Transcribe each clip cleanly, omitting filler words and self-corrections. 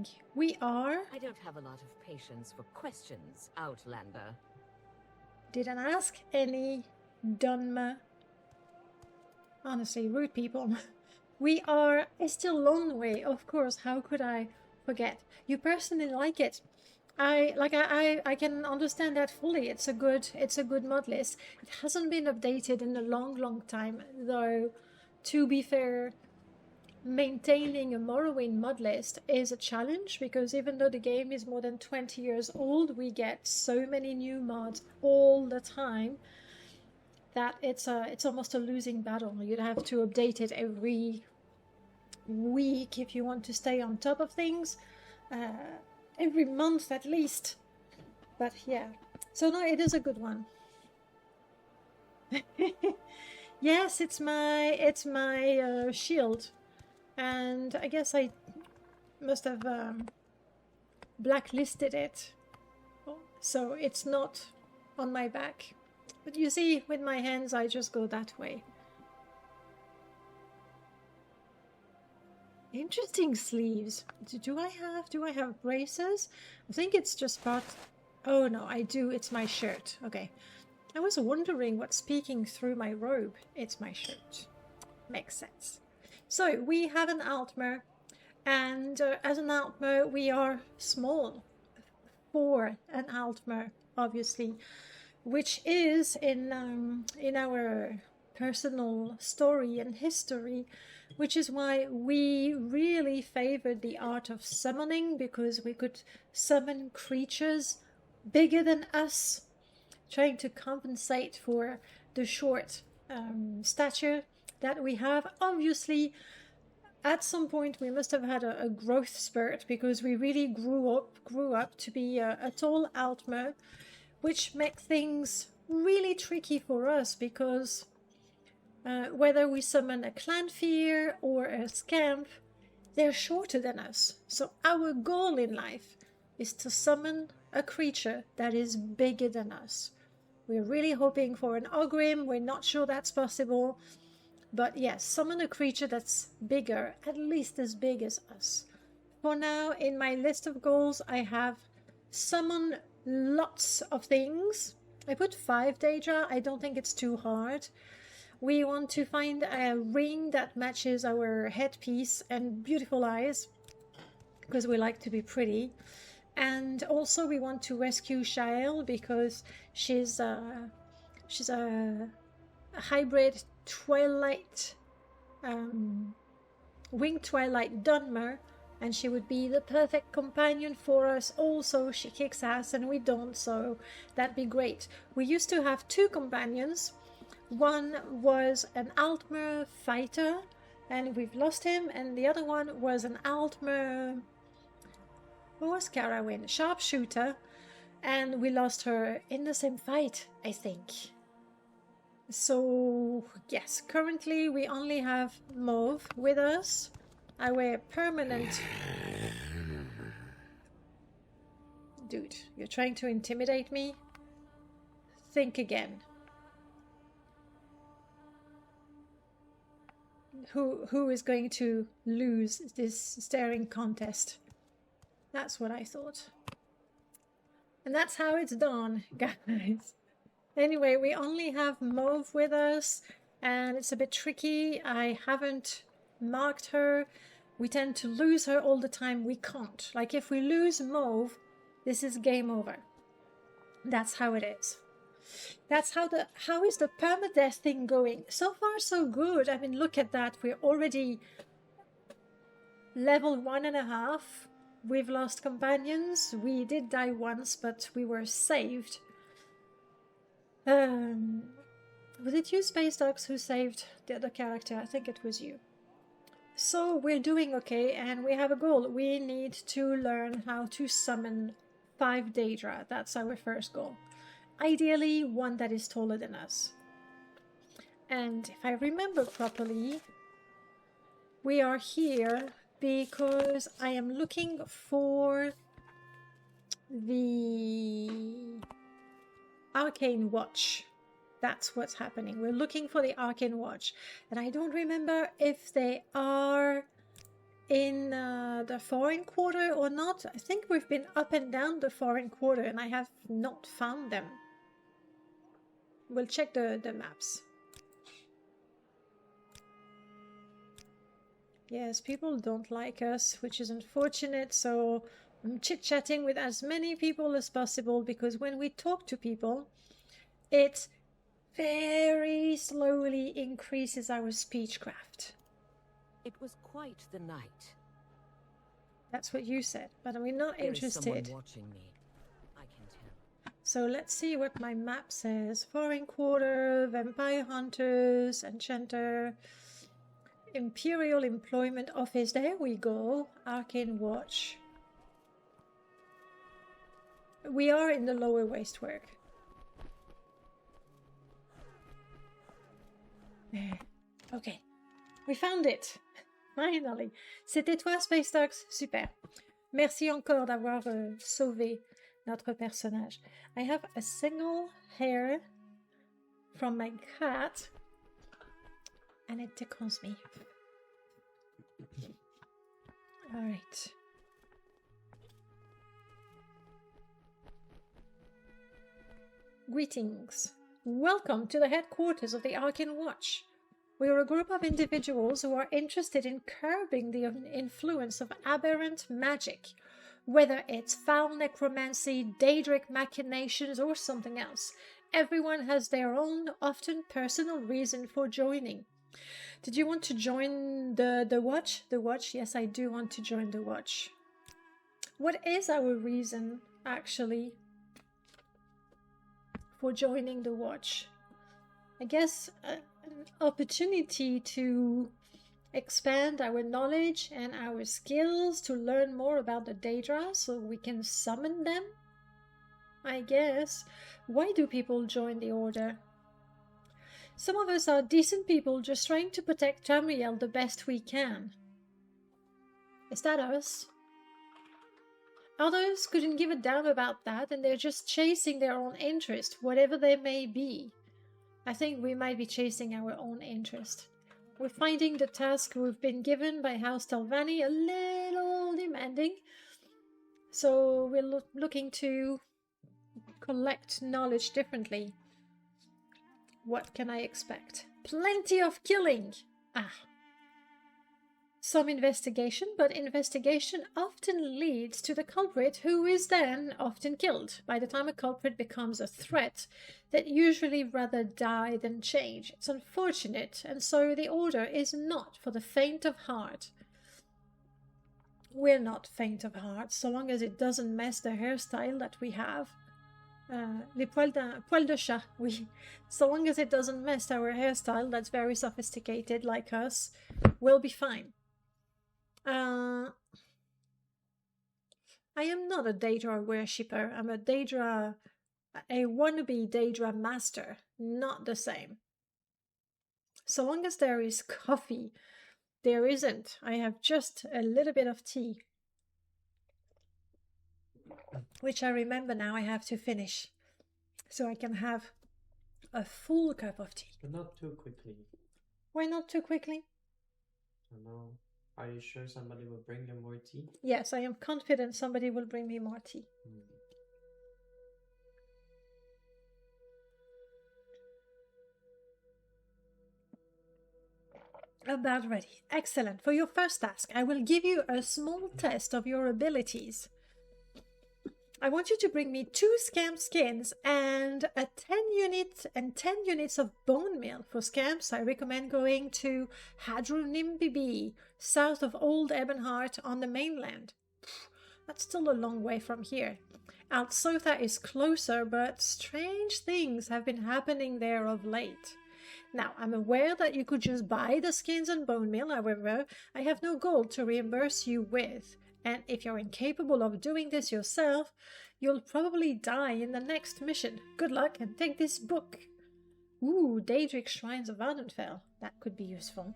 doing? We are... I don't have a lot of patience for questions, Outlander. Didn't ask any Dunmer. Honestly, rude people. We are still Lonely, of course. How could I forget? You personally like it. I can understand that fully. It's a good mod list. It hasn't been updated in a long time, though. To be fair, maintaining a Morrowind mod list is a challenge because even though the game is more than 20 years old, we get so many new mods all the time that it's almost a losing battle. You'd have to update it every week if you want to stay on top of things, every month at least. But yeah, so no, it is a good one. Yes, it's my shield, and I guess I must have blacklisted it, so it's not on my back. But you see, with my hands I just go that way. Interesting sleeves. Do I have braces? I think it's just part... Oh no, I do. It's my shirt. Okay. I was wondering what's peeking through my robe. It's my shirt. Makes sense. So we have an Altmer, and as an Altmer we are small for an Altmer, obviously, which is in our personal story and history, which is why we really favored the art of summoning, because we could summon creatures bigger than us, trying to compensate for the short stature that we have. Obviously, at some point we must have had a growth spurt, because we really grew up to be a tall Altmer, which makes things really tricky for us, because whether we summon a Clanfear or a Scamp, they're shorter than us. So our goal in life is to summon a creature that is bigger than us. We're really hoping for an Ogrim. We're not sure that's possible. But yes, summon a creature that's bigger, at least as big as us. For now, in my list of goals, I have summon lots of things. I put 5 Daedra. I don't think it's too hard. We want to find a ring that matches our headpiece and beautiful eyes, because we like to be pretty. And also we want to rescue Shareel, because she's a hybrid twilight, winged twilight Dunmer, and she would be the perfect companion for us. Also, she kicks ass and we don't, so that'd be great. We used to have 2 companions. One was an Altmer fighter, and we've lost him, and the other one was an Altmer... What was Carawin? Sharpshooter, and we lost her in the same fight, I think. So, yes, currently we only have Mauve with us, our permanent... Dude, you're trying to intimidate me? Think again. Who is going to lose this staring contest? That's what I thought. And that's how it's done, guys. Anyway, we only have Mauve with us, and it's a bit tricky. I haven't marked her. We tend to lose her all the time. We can't. Like, if we lose Mauve, this is game over. That's how it is. That's how is the permadeath thing going? So far, so good. I mean, look at that. We're already level 1.5. We've lost companions. We did die once, but we were saved. Was it you, Space Dogs, who saved the other character? I think it was you. So we're doing okay, and we have a goal. We need to learn how to summon 5 Daedra. That's our first goal. Ideally, one that is taller than us. And if I remember properly, we are here because I am looking for the Arcane Watch. That's what's happening. We're looking for the Arcane Watch. And I don't remember if they are in the foreign quarter or not. I think we've been up and down the foreign quarter and I have not found them. We'll check the maps. Yes, people don't like us, which is unfortunate, so I'm chit-chatting with as many people as possible, because when we talk to people, it very slowly increases our speechcraft. It was quite the night. That's what you said, but we're not interested. There is someone watching me. I can tell. So let's see what my map says. Foreign Quarter, Vampire Hunters, Enchanter, Imperial Employment Office. There we go. Arcane Watch. We are in the lower wastework. Okay. We found it. Finally. C'était toi, Space Dogs? Super. Merci encore d'avoir sauvé notre personnage. I have a single hair from my cat and it tickles me. Alright. Greetings. Welcome to the headquarters of the Arcane Watch. We are a group of individuals who are interested in curbing the influence of aberrant magic, whether it's foul necromancy, Daedric machinations, or something else. Everyone has their own, often personal reason for joining. Did you want to join the Watch? The Watch? Yes, I do want to join the Watch. What is our reason, actually, for joining the Watch? I guess an opportunity to expand our knowledge and our skills, to learn more about the Daedra so we can summon them, I guess. Why do people join the Order? Some of us are decent people just trying to protect Shareel the best we can. Is that us? Others couldn't give a damn about that and they're just chasing their own interest, whatever they may be. I think we might be chasing our own interest. We're finding the task we've been given by House Telvanni a little demanding, so we're looking to collect knowledge differently. What can I expect? Plenty of killing! Some investigation, but investigation often leads to the culprit, who is then often killed. By the time a culprit becomes a threat, they'd usually rather die than change. It's unfortunate, and so the Order is not for the faint of heart. We're not faint of heart, so long as it doesn't mess the hairstyle that we have. Les poils de chat, oui. So long as it doesn't mess our hairstyle that's very sophisticated like us, we'll be fine. I am not a Daedra worshipper. I'm a wannabe Daedra master. Not the same. So long as there is coffee, there isn't. I have just a little bit of tea, which I remember now I have to finish, so I can have a full cup of tea. But not too quickly. Why not too quickly? I don't know. Are you sure somebody will bring you more tea? Yes, I am confident somebody will bring me more tea. About ready. Excellent. For your first task, I will give you a small test of your abilities. I want you to bring me 2 scamp skins and a 10 units of bone meal. For scamps, I recommend going to Hadronimbibi, south of Old Ebonheart on the mainland. That's still a long way from here. Altsotha is closer, but strange things have been happening there of late. Now, I'm aware that you could just buy the skins and bone meal, however, I have no gold to reimburse you with. And if you're incapable of doing this yourself, you'll probably die in the next mission. Good luck and take this book. Ooh, Daedric Shrines of Ardenfell. That could be useful.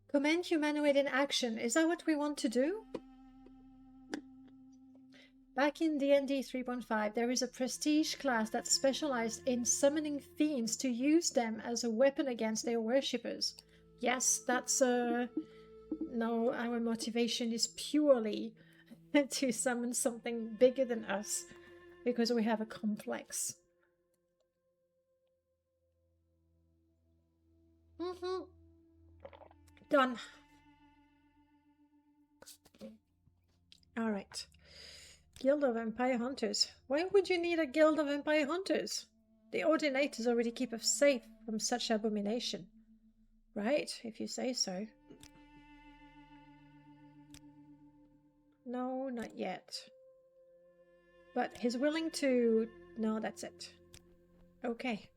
Command humanoid in action. Is that what we want to do? Back in D&D 3.5, there is a prestige class that specialized in summoning fiends to use them as a weapon against their worshippers. Yes, that's no, our motivation is purely to summon something bigger than us because we have a complex. Done. All right. Guild of Vampire Hunters. Why would you need a Guild of Vampire Hunters? The Ordinators already keep us safe from such abomination. Right, if you say so. No, not yet. But he's willing to... No, that's it. Okay.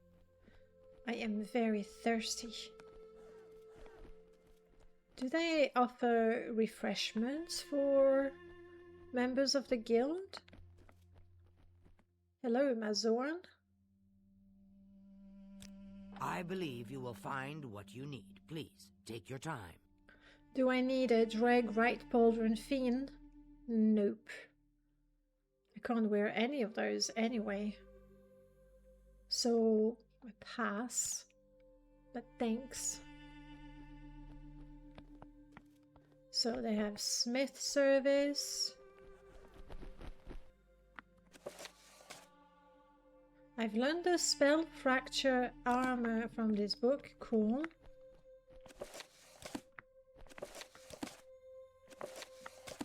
I am very thirsty. Do they offer refreshments for members of the guild? Hello, Mazoran. I believe you will find what you need. Please, take your time. Do I need a drag right pauldron fiend? Nope. I can't wear any of those anyway. So, I pass. But thanks. So they have smith service. I've learned the spell fracture armor from this book. Cool.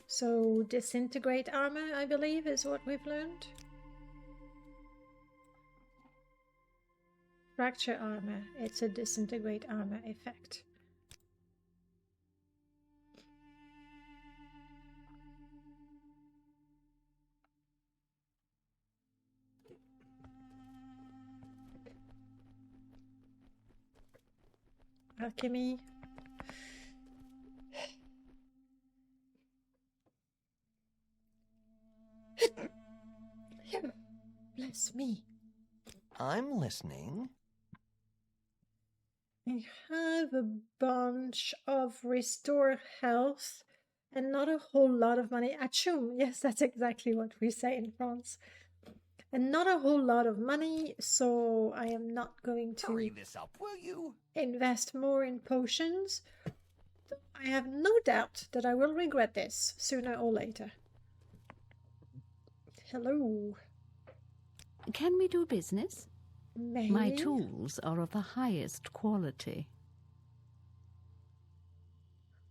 So disintegrate armor, I believe, is what we've learned. Fracture armor. It's a disintegrate armor effect. Alchemy. Bless me. I'm listening. I have a bunch of restore health and not a whole lot of money. Achum, yes, that's exactly what we say in France. And not a whole lot of money, so I am not going to Hurry this up, will you? invest more in potions. I have no doubt that I will regret this sooner or later. Hello. Can we do business? May? My tools are of the highest quality.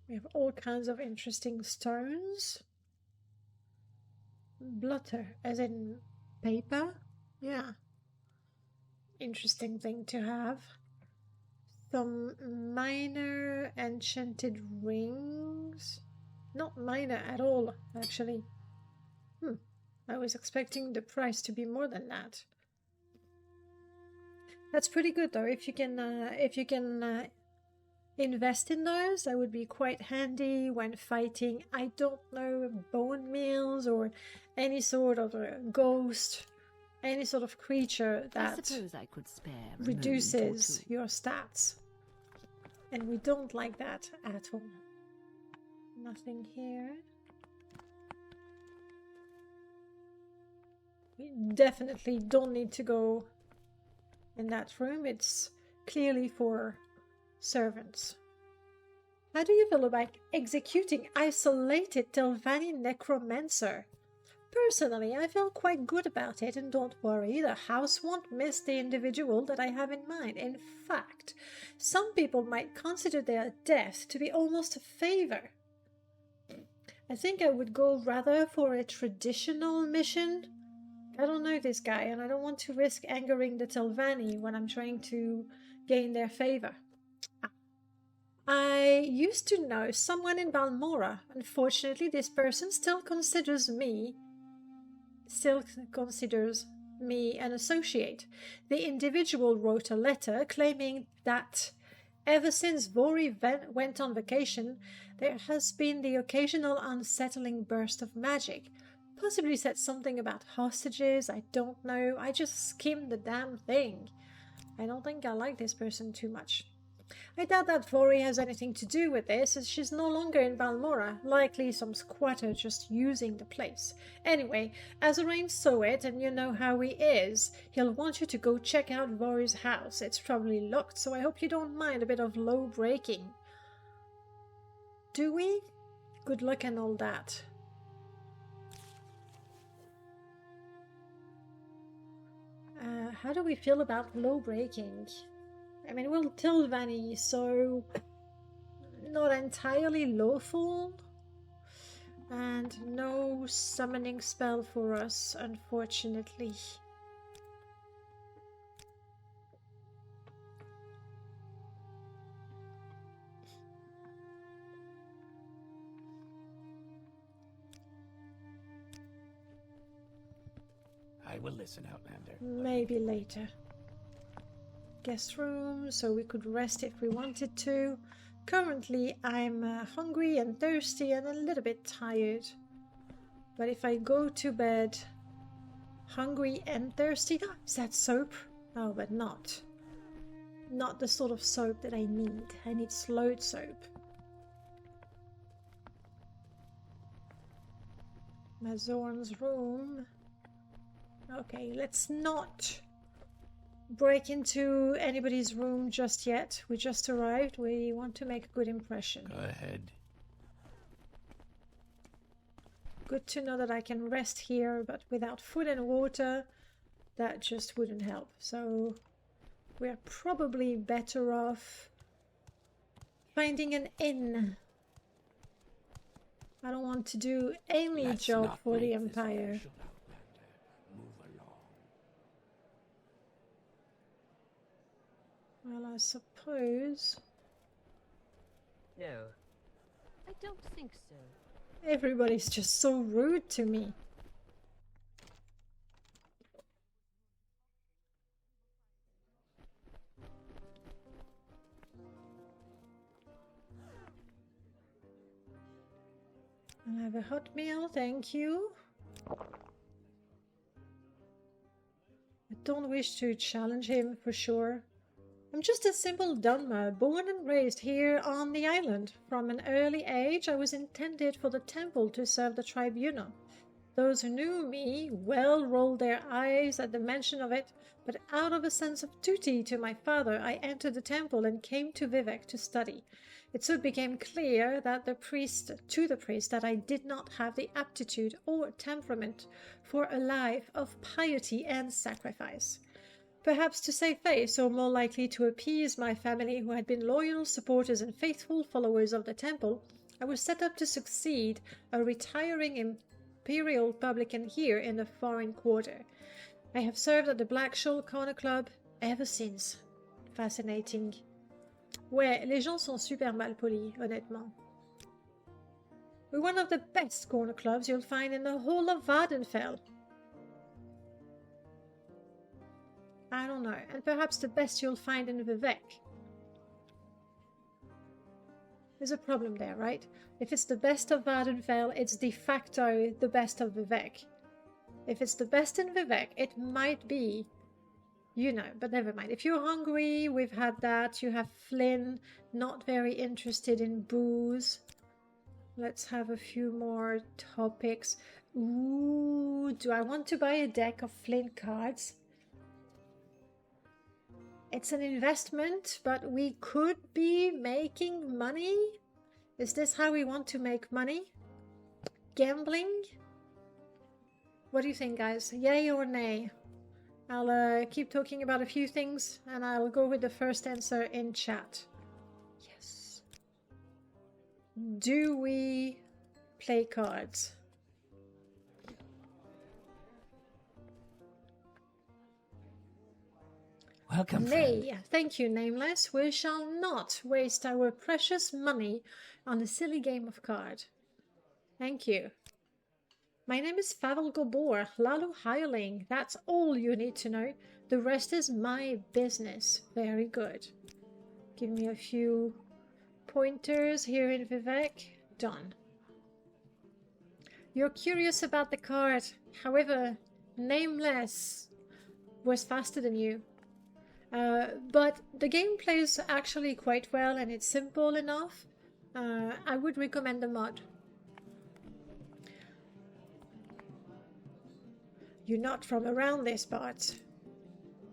We have all kinds of interesting stones. Blotter, as in paper? Yeah. Interesting thing to have. Some minor enchanted rings. Not minor at all, actually. I was expecting the price to be more than that. That's pretty good though. If you can invest in those, that would be quite handy when fighting, I don't know, bone meals or any sort of a ghost, any sort of creature I that suppose I could spare a reduces moment or two. your stats. And we don't like that at all. Nothing here. We definitely don't need to go in that room. It's clearly for servants. How do you feel about executing isolated Telvanni necromancer? Personally, I feel quite good about it, and don't worry, the house won't miss the individual that I have in mind. In fact, some people might consider their death to be almost a favor. I think I would go rather for a traditional mission. I don't know this guy, and I don't want to risk angering the Telvanni when I'm trying to gain their favor. I used to know someone in Balmora. Unfortunately, this person still considers me an associate. The individual wrote a letter claiming that ever since Vori went on vacation, there has been the occasional unsettling burst of magic. Possibly said something about hostages, I don't know. I just skimmed the damn thing. I don't think I like this person too much. I doubt that Vori has anything to do with this, as she's no longer in Balmora, likely some squatter just using the place. Anyway, Azura saw it, and you know how he is. He'll want you to go check out Vori's house. It's probably locked, so I hope you don't mind a bit of low breaking. Do we? Good luck and all that. How do we feel about low breaking? I mean, we're Telvanni, so not entirely lawful. And no summoning spell for us, unfortunately. I will listen, Outlander. Maybe later. Guest room, so we could rest if we wanted to. Currently, I'm hungry and thirsty and a little bit tired. But if I go to bed hungry and thirsty... is that soap? Oh, but not. Not the sort of soap that I need. I need slowed soap. Mazorn's room. Okay, let's not break into anybody's room just yet. We just arrived. We want to make a good impression. Go ahead. Good to know that I can rest here, but without food and water, that just wouldn't help. So we're probably better off finding an inn. I don't want to do any Let's job not for the make this Empire. official, Outlander. Move along. Well, I suppose No, I don't think so. everybody's just so rude to me. I'll have a hot meal, thank you. I don't wish to challenge him for sure. I'm just a simple Dunmer, born and raised here on the island. From an early age, I was intended for the temple to serve the tribunal. Those who knew me well rolled their eyes at the mention of it, but out of a sense of duty to my father, I entered the temple and came to Vivec to study. It soon became clear that the priest that I did not have the aptitude or temperament for a life of piety and sacrifice. Perhaps to save face, or more likely to appease my family who had been loyal supporters and faithful followers of the temple, I was set up to succeed a retiring imperial publican here in the foreign quarter. I have served at the Black Shawl Corner Club ever since. Fascinating. Ouais, les gens sont super mal polis, honnêtement. We're one of the best corner clubs you'll find in the whole of Vardenfell. I don't know, and perhaps the best you'll find in Vivec. There's a problem there, right? If it's the best of Vardenfell, it's de facto the best of Vivec. If it's the best in Vivec, it might be, you know, but never mind. If you're hungry, we've had that. You have Flynn, not very interested in booze. Let's have a few more topics. Ooh, do I want to buy a deck of Flynn cards? It's an investment, but we could be making money. Is this how we want to make money? Gambling? What do you think, guys? Yay or nay? I'll keep talking about a few things, and I'll go with the first answer in chat. Yes. Do we play cards? Welcome, Nay, friend. thank you, Nameless. We shall not waste our precious money on a silly game of card. Thank you. My name is Favel Gobor, Lalu Hireling. That's all you need to know. The rest is my business. Very good. Give me a few pointers here in Vivec. Done. You're curious about the card. However, Nameless was faster than you. But the game plays actually quite well and it's simple enough. I would recommend the mod. You're not from around this part.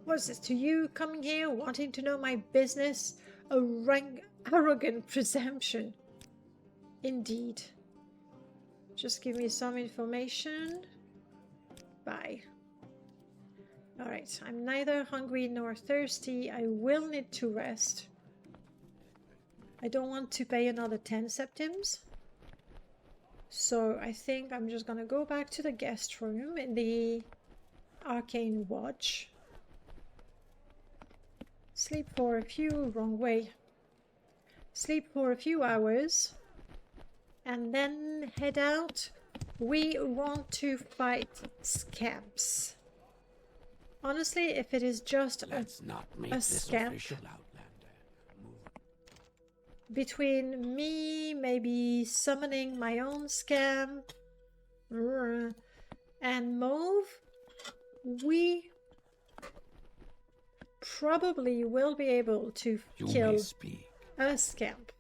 What's this to you coming here wanting to know my business? Arrogant presumption. Indeed. Just give me some information. Bye. Alright, I'm neither hungry nor thirsty. I will need to rest. I don't want to pay another 10 septims. So I think I'm just gonna go back to the guest room in the Arcane Watch. Sleep for a few... wrong way. Sleep for a few hours. And then head out. We want to fight scamps. Honestly, if it is just Let's not make a this scamp official, Outlander. Move. between me maybe summoning my own scam and Mauve, we probably will be able to You kill may speak. a scamp.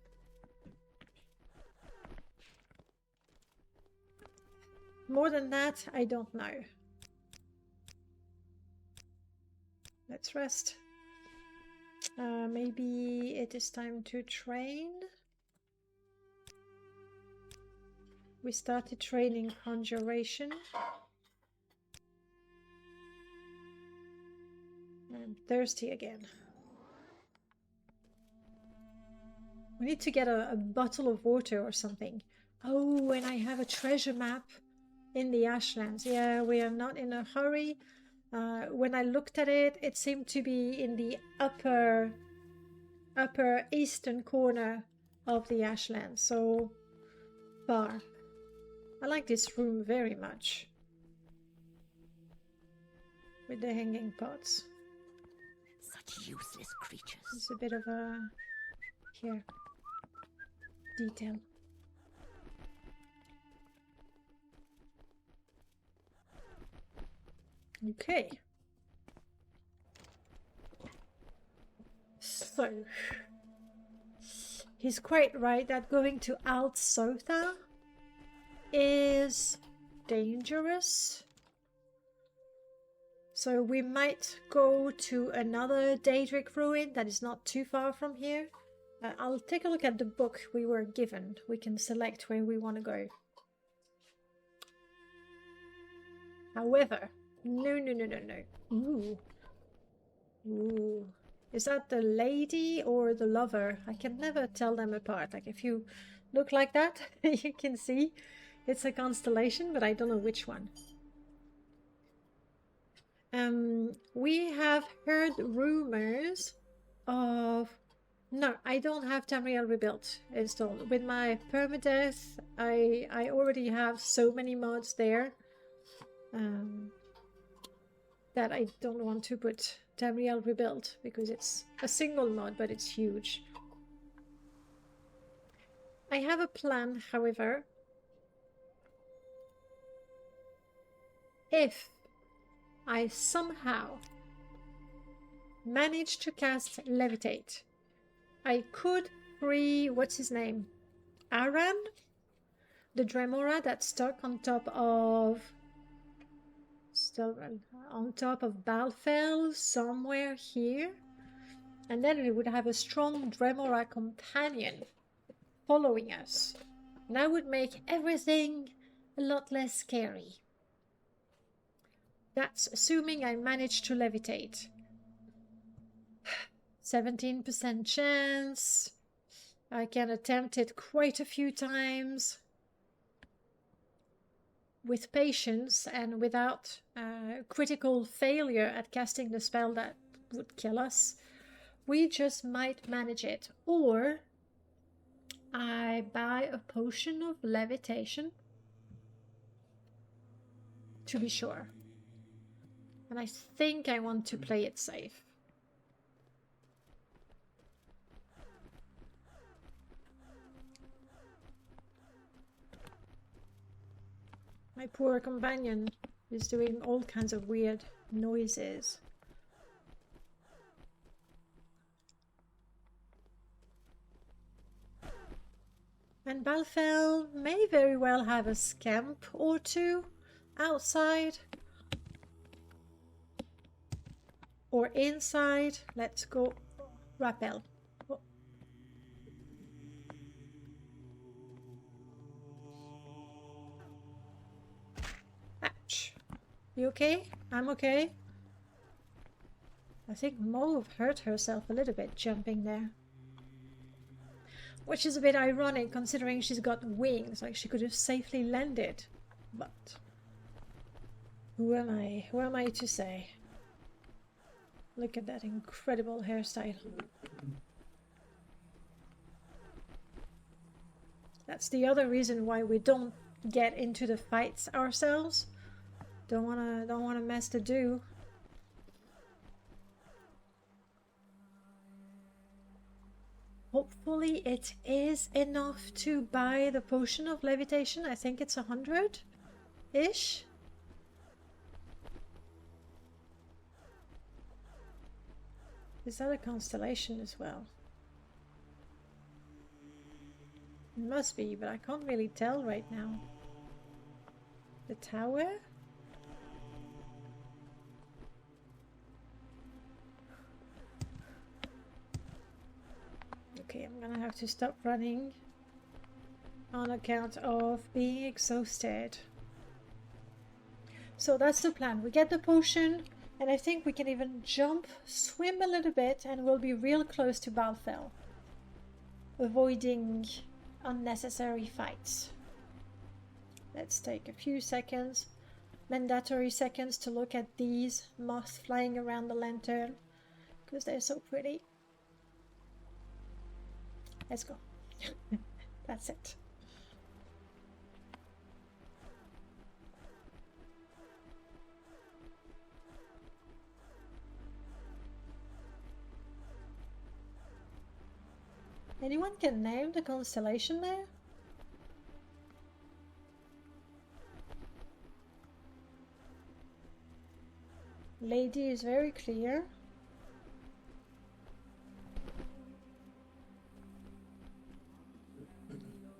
More than that, I don't know. Let's rest. Maybe it is time to train. We started training conjuration. I'm thirsty again. We need to get a bottle of water or something. Oh, and I have a treasure map in the Ashlands. Yeah, we are not in a hurry. When I looked at it, it seemed to be in the upper eastern corner of the Ashlands, so far. I like this room very much. With the hanging pots. Such useless creatures. There's a bit of a... here. Detail. Okay. So, he's quite right that going to Alt-Sotha is dangerous. So we might go to another Daedric ruin that is not too far from here. I'll take a look at the book we were given. We can select where we want to go. However, no. Ooh. Ooh. Is that the lady or the lover? I can never tell them apart. Like, if you look like that, you can see it's a constellation, but I don't know which one. We have heard rumors of... No, I don't have Tamriel Rebuilt installed. With my Permadeath, I already have so many mods there that I don't want to put Tamriel Rebuilt because it's a single mod, but it's huge. I have a plan, however. If I somehow manage to cast Levitate, I could free, what's his name? Aran? The Dremora that's stuck on top of... Still on top of Balfell, somewhere here. And then we would have a strong Dremora companion following us. And that would make everything a lot less scary. That's assuming I manage to levitate. 17% chance. I can attempt it quite a few times. With patience and without critical failure at casting the spell that would kill us. We just might manage it. Or I buy a potion of levitation. To be sure. And I think I want to play it safe. My poor companion is doing all kinds of weird noises. And Balfell may very well have a scamp or two outside. Or inside. Let's go rappel. Oh. Ouch. You okay? I'm okay. I think Mauve hurt herself a little bit jumping there. Which is a bit ironic considering she's got wings, like she could have safely landed. But who am I? Who am I to say? Look at that incredible hairstyle. That's the other reason why we don't get into the fights ourselves. Don't wanna mess the do. Hopefully it is enough to buy the potion of levitation. I think it's 100-ish. Is that a constellation as well? It must be, but I can't really tell right now. The tower? Okay, I'm gonna have to stop running on account of being exhausted. So that's the plan. We get the potion, and I think we can even jump, swim a little bit, and we'll be real close to Balfell, avoiding unnecessary fights. Let's take a few seconds, mandatory seconds, to look at these moths flying around the lantern, because they're so pretty. Let's go. That's it. Anyone can name the constellation there? Lady is very clear.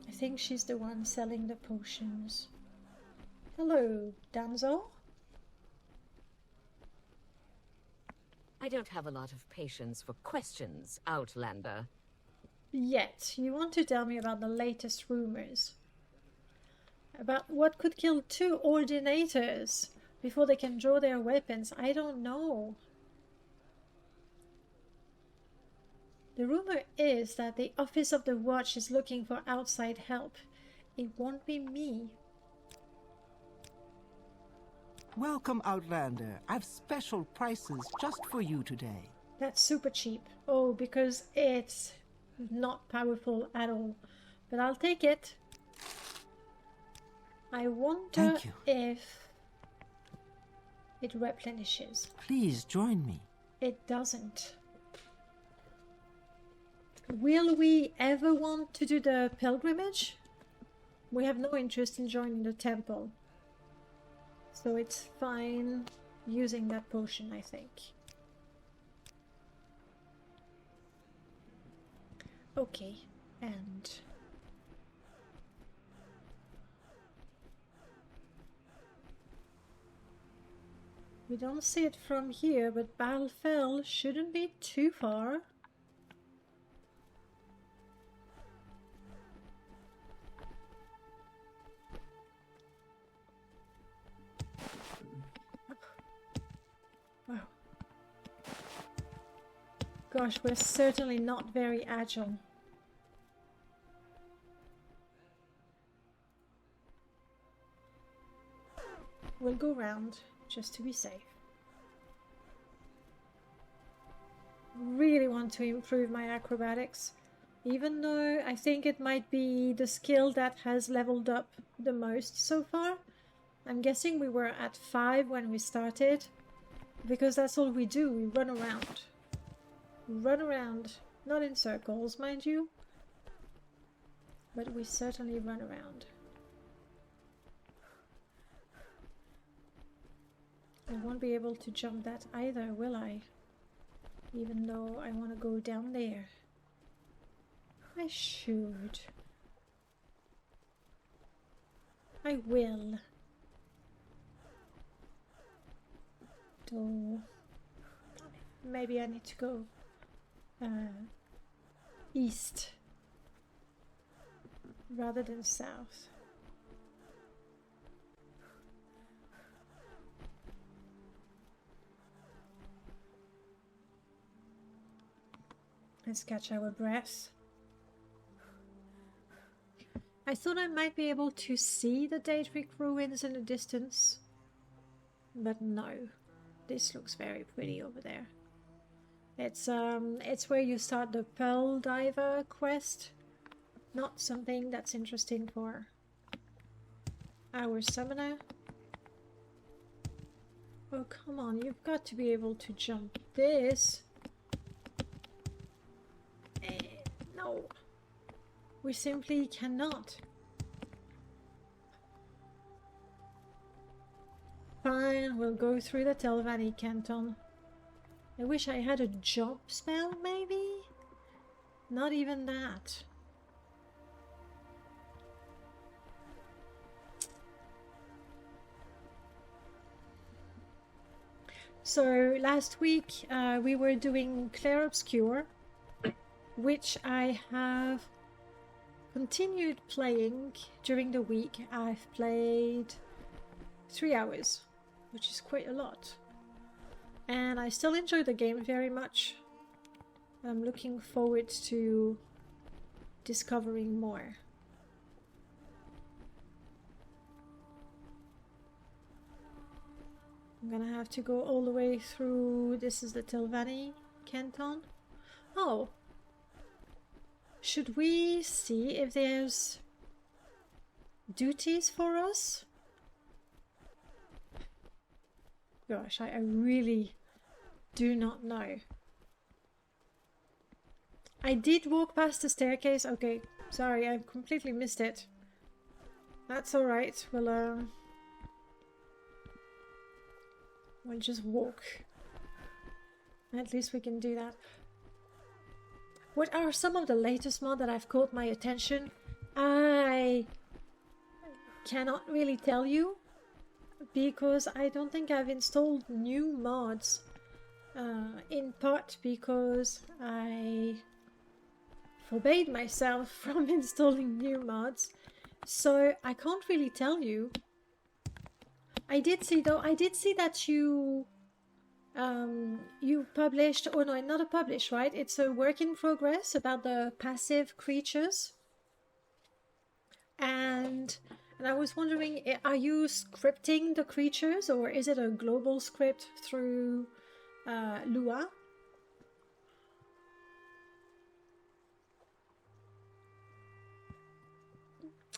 I think she's the one selling the potions. Hello, damsel. I don't have a lot of patience for questions, Outlander. Yet, you want to tell me about the latest rumors. About what could kill 2 ordinators before they can draw their weapons. I don't know. The rumor is that the Office of the Watch is looking for outside help. It won't be me. Welcome, Outlander. I've special prices just for you today. That's super cheap. Oh, because it's not powerful at all. But I'll take it. I wonder if it replenishes. Please join me. It doesn't. Will we ever want to do the pilgrimage? We have no interest in joining the temple. So it's fine using that potion, I think. Okay, and we don't see it from here, but Balfell shouldn't be too far. Wow. Gosh, we're certainly not very agile. We'll go round, just to be safe. Really want to improve my acrobatics, even though I think it might be the skill that has leveled up the most so far. I'm guessing we were at 5 when we started, because that's all we do, we run around. Run around, not in circles, mind you, but we certainly run around. I won't be able to jump that either, will I? Even though I want to go down there. I should. I will. Though maybe I need to go east rather than south. Let's catch our breath. I thought I might be able to see the Daedric ruins in the distance, but no. This looks very pretty over there. It's where you start the Pearl Diver quest. Not something that's interesting for our summoner. Oh, come on, you've got to be able to jump this. No. We simply cannot. Fine, we'll go through the Telvanni canton. I wish I had a jump spell, maybe? Not even that. So, last week we were doing Clair Obscure, which I have continued playing during the week. I've played 3 hours, which is quite a lot. And I still enjoy the game very much. I'm looking forward to discovering more. I'm gonna have to go all the way through. This is the Telvanni canton. Oh. Should we see if there's duties for us? Gosh, I really do not know. I did walk past the staircase. Okay, sorry, I completely missed it. That's alright. We'll just walk. At least we can do that. What are some of the latest mods that have caught my attention? I cannot really tell you, because I don't think I've installed new mods. In part because I forbade myself from installing new mods. So I can't really tell you. I did see that you published, oh no, not a publish, right? It's a work in progress about the passive creatures. And I was wondering, are you scripting the creatures, or is it a global script through Lua?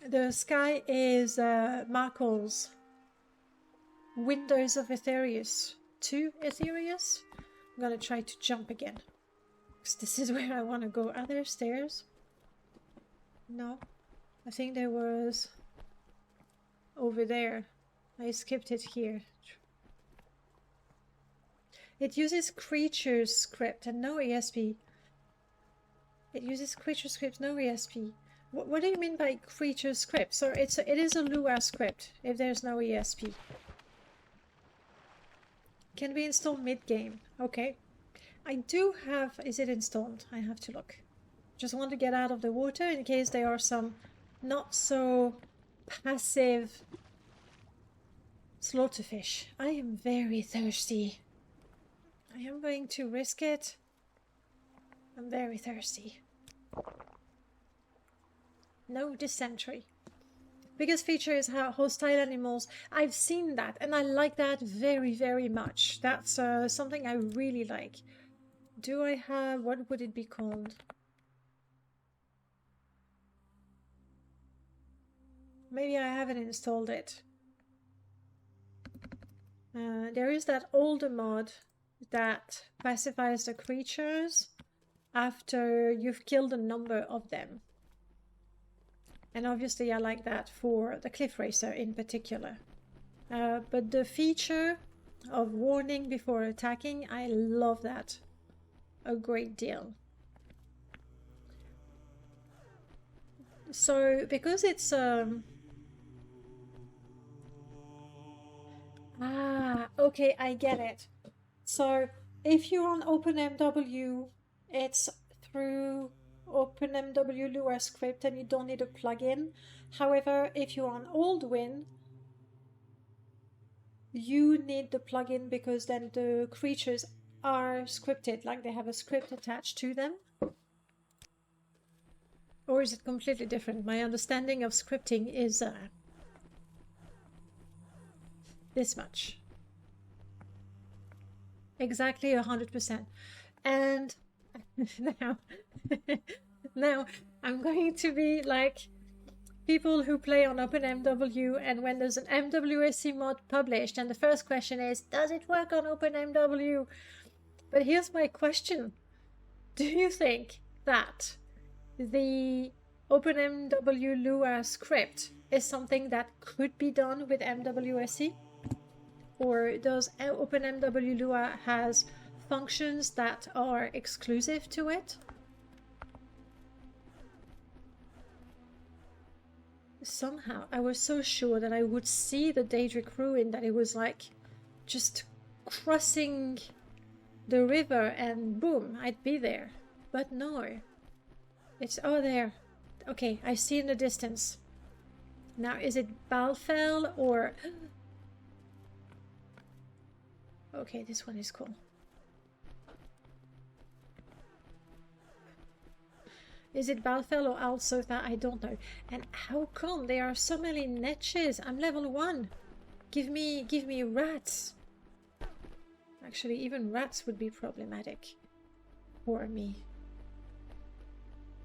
The sky is Markle's Windows of Aetherius to Aetherius. I'm gonna try to jump again, because this is where I want to go. Are there stairs? No. I think there was over there. I skipped it here. It uses creature script and no ESP. It uses creature script, no ESP. What do you mean by creature script? So it is a Lua script if there's no ESP. Can be installed mid-game. Okay. I do have... Is it installed? I have to look. Just want to get out of the water in case there are some not so passive slaughterfish. I am very thirsty. I am going to risk it. I'm very thirsty. No dysentery. Biggest feature is how hostile animals. I've seen that and I like that very, very much. That's something I really like. Do I have... What would it be called? Maybe I haven't installed it. There is that older mod that pacifies the creatures after you've killed a number of them. And obviously I like that for the Cliff Racer in particular. But the feature of warning before attacking, I love that a great deal. So because it's Ah, okay, I get it. So if you're on OpenMW, it's through OpenMW Lua script and you don't need a plugin. However, if you're on Aldwin, you need the plugin because then the creatures are scripted, like they have a script attached to them. Or is it completely different? My understanding of scripting is this much. Exactly 100%. And now, now I'm going to be like people who play on OpenMW, and when there's an MWSC mod published, and the first question is, does it work on OpenMW? But here's my question. Do you think that the OpenMW Lua script is something that could be done with MWSC? Or does OpenMW Lua has functions that are exclusive to it? Somehow, I was so sure that I would see the Daedric ruin, that it was like just crossing the river and boom, I'd be there. But no. It's, oh, there. Okay, I see in the distance. Now, is it Balfell or... Okay, this one is cool. Is it Balfell or Alsotha? I don't know. And how come there are so many niches? I'm level 1. Give me rats. Actually, even rats would be problematic for me.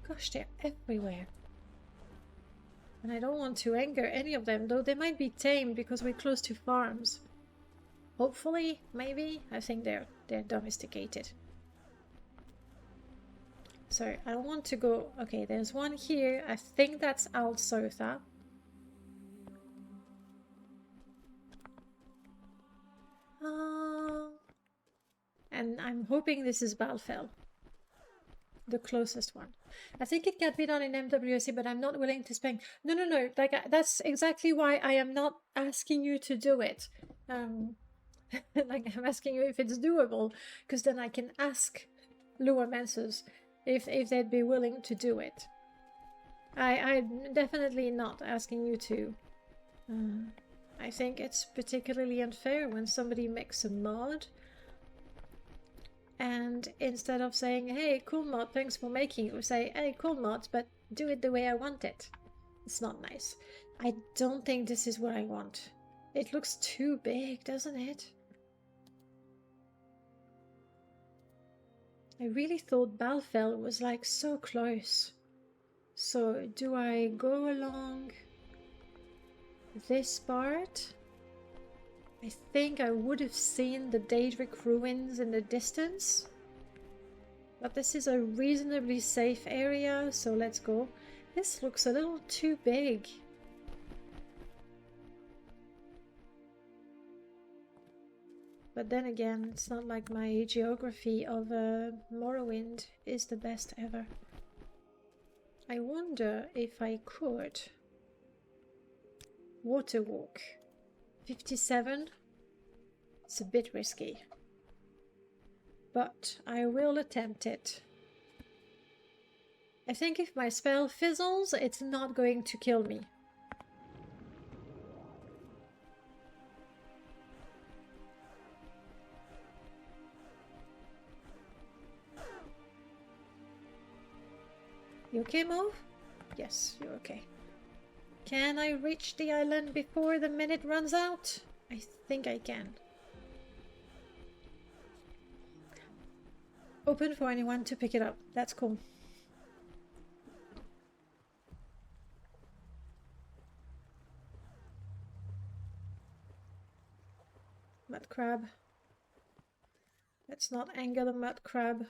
Gosh, they're everywhere. And I don't want to anger any of them, though they might be tamed because we're close to farms. Hopefully, maybe. I think they're domesticated. So I don't want to go... Okay, there's one here. I think that's Alsotha. And I'm hoping this is Balfell. The closest one. I think it can be done in MWSC, but I'm not willing to spend... No. Like, that's exactly why I am not asking you to do it. Like, I'm asking you if it's doable, because then I can ask Luamencers if they'd be willing to do it. I'm definitely not asking you to. I think it's particularly unfair when somebody makes a mod, and instead of saying, hey, cool mod, thanks for making it, we say, hey, cool mod, but do it the way I want it. It's not nice. I don't think this is what I want. It looks too big, doesn't it? I really thought Balfell was like so close. So do I go along this part? I think I would have seen the Daedric ruins in the distance. But this is a reasonably safe area, so let's go. This looks a little too big. But then again, it's not like my geography of Morrowind is the best ever. I wonder if I could water walk. 57? It's a bit risky. But I will attempt it. I think if my spell fizzles, it's not going to kill me. You okay, Mauve? Yes, you're okay. Can I reach the island before the minute runs out? I think I can. Open for anyone to pick it up. That's cool. Mud crab. Let's not anger the mud crab.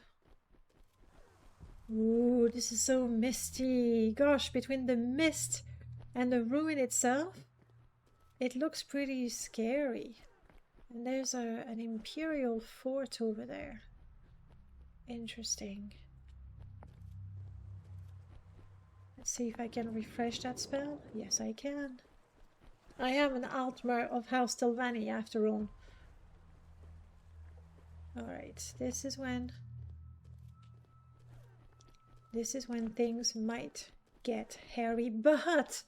Ooh, this is so misty. Gosh, between the mist and the ruin itself, it looks pretty scary. And there's an Imperial fort over there. Interesting. Let's see if I can refresh that spell. Yes, I can. I am an Altmer of House Telvanni after all. Alright, this is when things might get hairy, but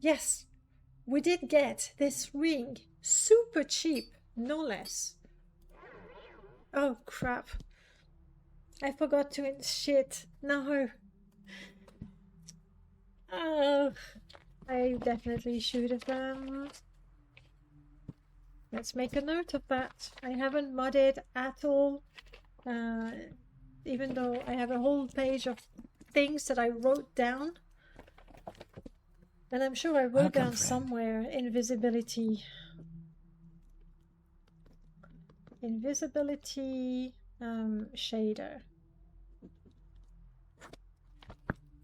yes, we did get this ring, super cheap, no less. Oh crap, I forgot to shit, no. Oh, I definitely should have let's make a note of that. I haven't modded at all, even though I have a whole page of things that I wrote down. And I'm sure I wrote down somewhere invisibility. Invisibility shader.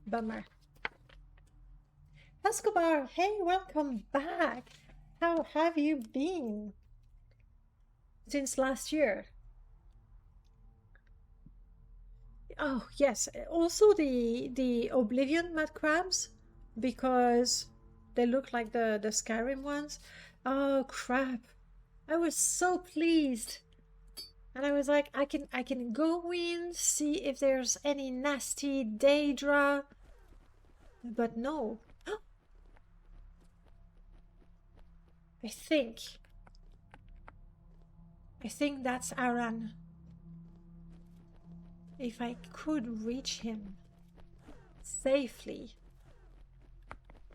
Bummer. Escobar, hey, welcome back. How have you been since last year? Oh yes, also the Oblivion mud crabs, because they look like the Skyrim ones. Oh crap, I was so pleased, and I was like, I can go in, see if there's any nasty Daedra, but no. I think that's Aran. If I could reach him safely,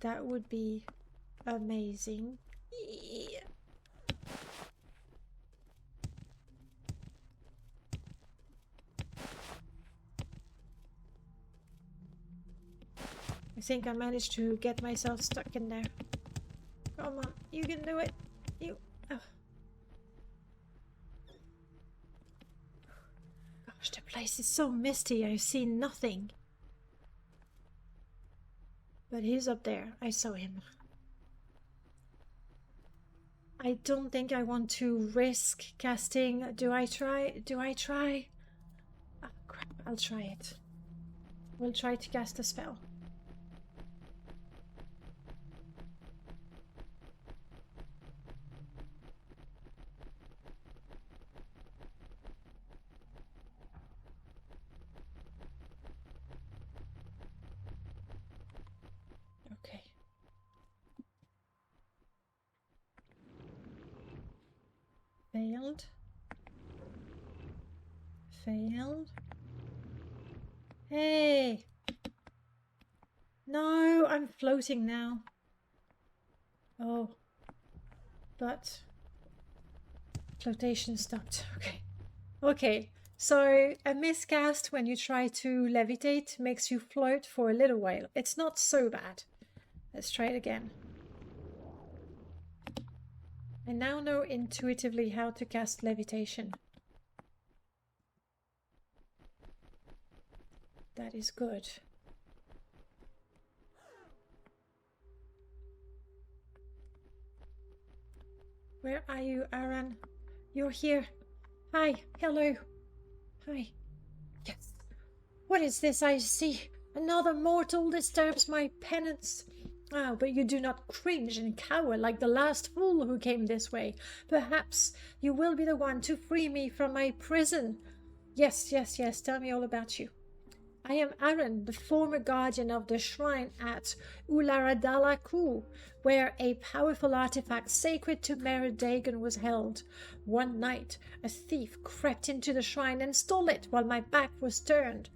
that would be amazing. Yeah. I think I managed to get myself stuck in there. Come on, you can do it. You. Oh. Gosh, the place is so misty. I see nothing. But he's up there. I saw him. I don't think I want to risk casting. Do I try? Oh crap, I'll try it. We'll try to cast a spell. Failed. Hey! No, I'm floating now. Oh. But flotation stopped. Okay, so a miscast when you try to levitate makes you float for a little while. It's not so bad. Let's try it again. I now know intuitively how to cast levitation. That is good. Where are you, Aran? You're here. Hi, hello. Hi. Yes. What is this I see? Another mortal disturbs my penance. Ah, but you do not cringe and cower like the last fool who came this way. Perhaps you will be the one to free me from my prison. Yes, tell me all about you. I am Aran, the former guardian of the shrine at Ularadala-Ku, where a powerful artifact sacred to Mare Dagon was held. One night, a thief crept into the shrine and stole it while my back was turned.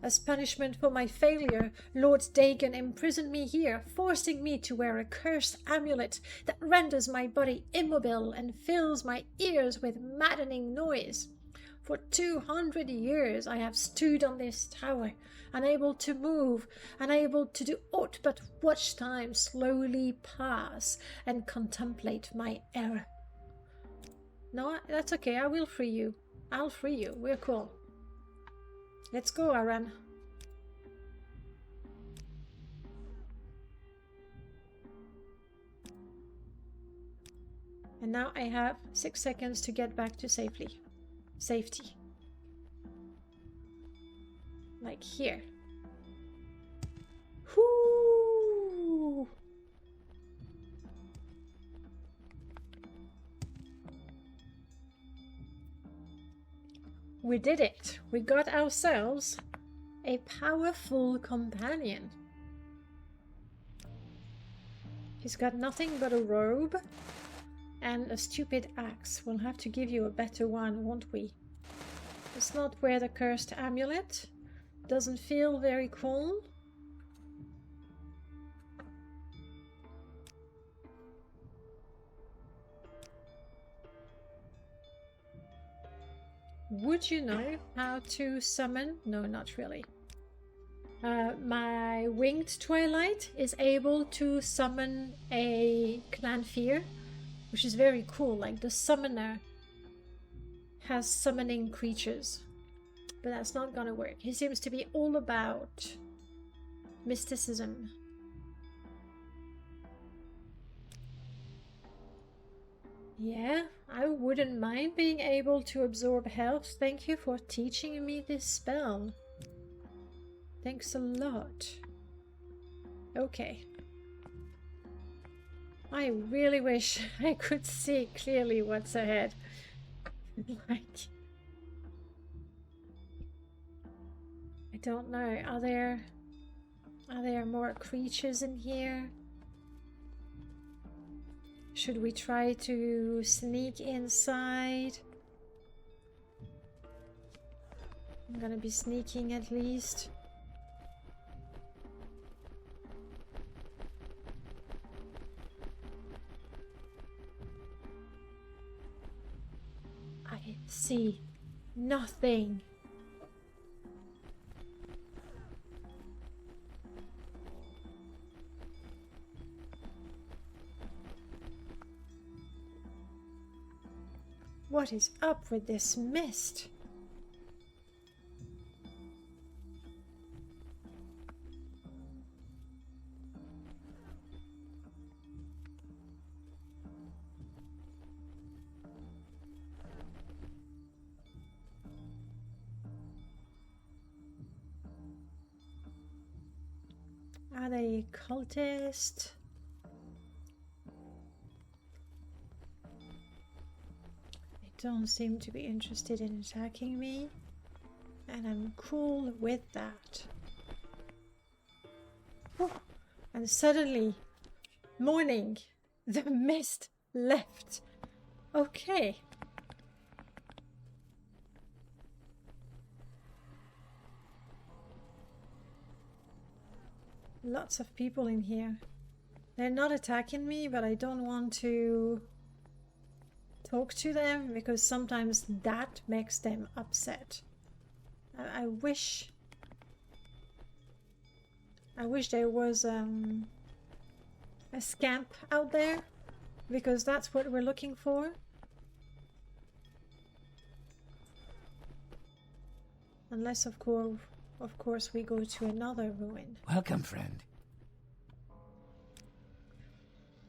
As punishment for my failure, Lord Dagon imprisoned me here, forcing me to wear a cursed amulet that renders my body immobile and fills my ears with maddening noise. For 200 years I have stood on this tower, unable to move, unable to do aught but watch time slowly pass and contemplate my error. No, that's okay, I will free you. I'll free you, we're cool. Let's go, Aran. And now I have 6 seconds to get back to safety. Like here. Whoo! We did it. We got ourselves a powerful companion. He's got nothing but a robe and a stupid axe. We'll have to give you a better one, won't we? Let's not wear the cursed amulet. Doesn't feel very cool. Would you know how to summon? No, not really. My winged twilight is able to summon a clan fear, which is very cool. Like the summoner has summoning creatures, but that's not gonna work. He seems to be all about mysticism. Yeah, I wouldn't mind being able to absorb health. Thank you for teaching me this spell. Thanks a lot. Okay. I really wish I could see clearly what's ahead. Like, I don't know. Are there more creatures in here? Should we try to sneak inside? I'm gonna be sneaking at least. I see nothing. What is up with this mist? Are they cultists? Don't seem to be interested in attacking me, and I'm cool with that. Oh, and suddenly, morning, the mist left. Okay. Lots of people in here. They're not attacking me, but I don't want to talk to them because sometimes that makes them upset. I wish there was a scamp out there, because that's what we're looking for. Unless of course we go to another ruin. Welcome, friend.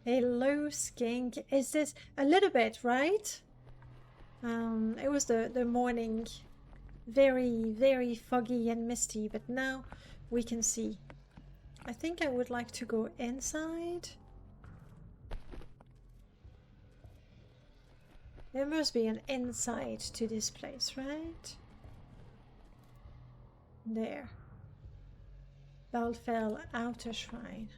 Hello, skink. Is this a little bit, right? It was the morning, very, very foggy and misty, but now we can see. I think I would like to go inside. There must be an inside to this place, right? There. Balfell Outer Shrine.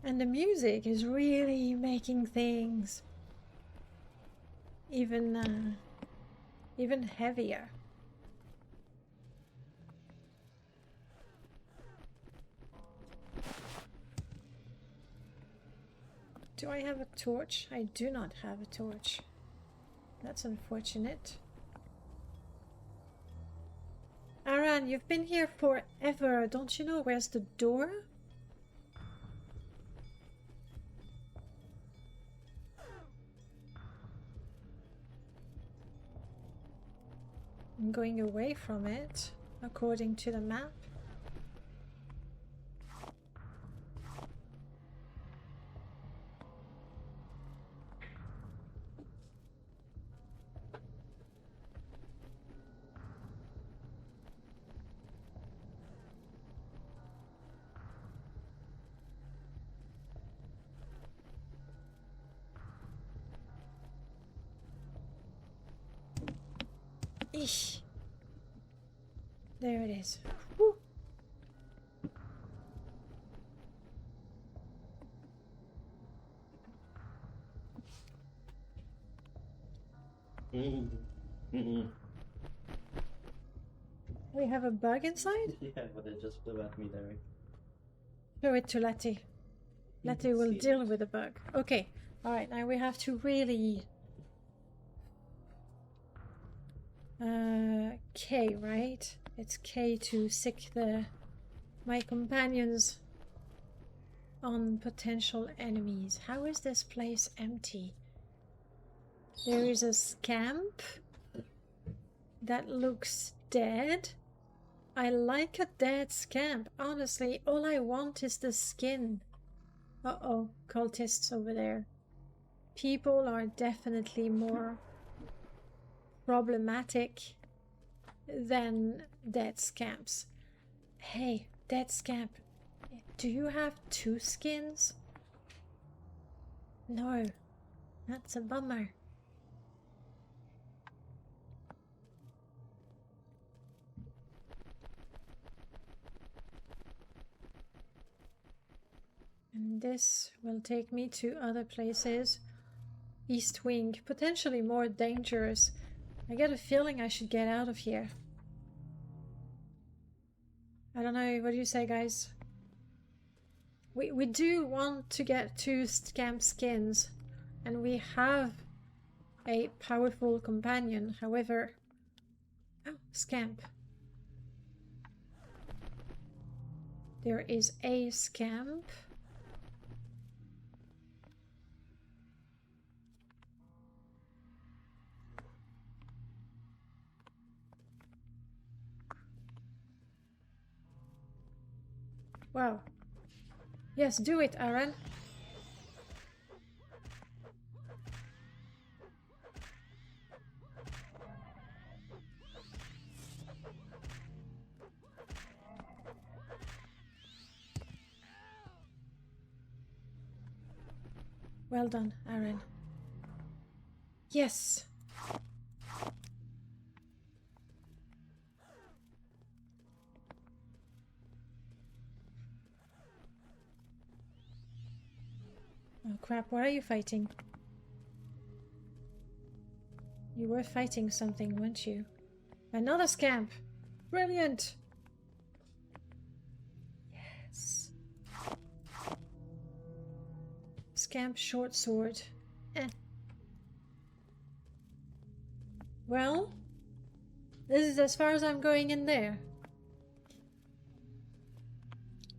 And the music is really making things even heavier. Do I have a torch? I do not have a torch. That's unfortunate. Aran, you've been here forever. Don't you know where's the door? I'm going away from it, according to the map. Eesh. There it is. Woo. We have a bug inside? Yeah, but it just flew at me there. Show it to Letty. Letty will deal with the bug. Okay. Alright, now we have to really... K, right? It's K to sick my companions on potential enemies. How is this place empty? There is a scamp that looks dead. I like a dead scamp. Honestly, all I want is the skin. Uh-oh, cultists over there. People are definitely more problematic than dead scamps. Hey, dead scamp, do you have 2 skins? No, that's a bummer. And this will take me to other places. East Wing, potentially more dangerous. I get a feeling I should get out of here. I don't know, what do you say, guys? We do want to get 2 scamp skins, and we have a powerful companion, however... Oh, scamp. There is a scamp. Wow. Yes, do it, Aaron. Well done, Aaron. Yes. Oh crap, what are you fighting? You were fighting something, weren't you? Another scamp! Brilliant! Yes. Scamp short sword. Eh. Well, this is as far as I'm going in there.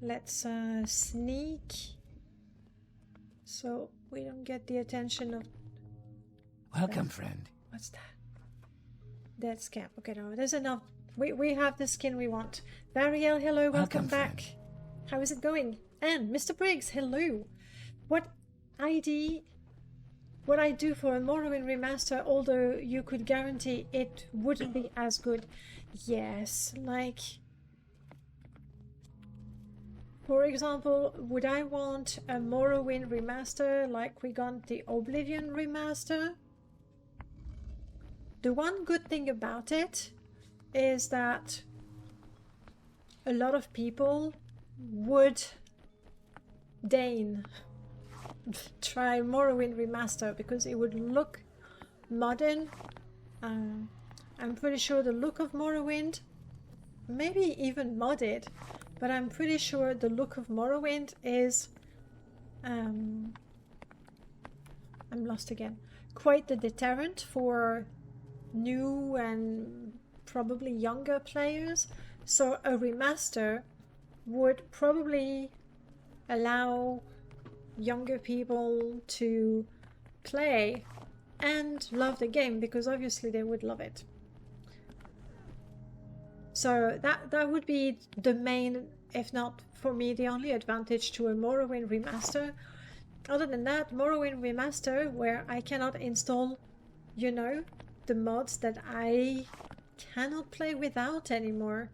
Let's sneak. So we don't get the attention of... Welcome, friend. What's that? Dead scamp. Okay, no, there's enough. We have the skin we want. Variel, hello, welcome back. Friend. How is it going? And Mr. Briggs, hello. What would I do for a Morrowind remaster, although you could guarantee it wouldn't be as good? Yes, like... For example, would I want a Morrowind remaster like we got the Oblivion remaster? The one good thing about it is that a lot of people would deign try Morrowind remaster because it would look modern. I'm pretty sure the look of Morrowind, maybe even modded, but I'm pretty sure the look of Morrowind is I'm lost again. Quite the deterrent for new and probably younger players. So a remaster would probably allow younger people to play and love the game, because obviously they would love it. So that would be the main, if not for me, the only advantage to a Morrowind remaster. Other than that, Morrowind remaster, where I cannot install, you know, the mods that I cannot play without anymore,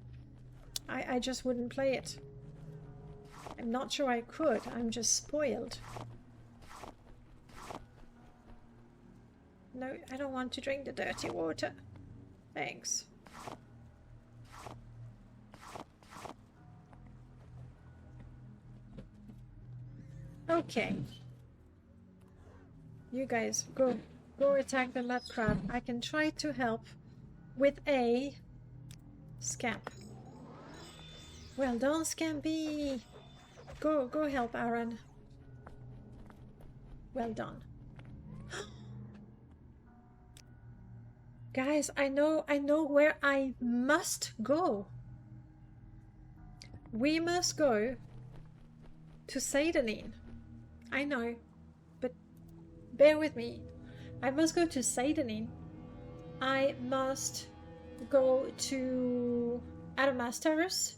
I just wouldn't play it. I'm not sure I could, I'm just spoiled. No, I don't want to drink the dirty water. Thanks. Okay. You guys, go attack the mud crab. I can try to help with a scamp. Well done, Scampy. Go help Aaron. Well done. Guys, I know where I must go. We must go to Seidanin. I know, but bear with me. I must go to Seidanin. I must go to Adamastor's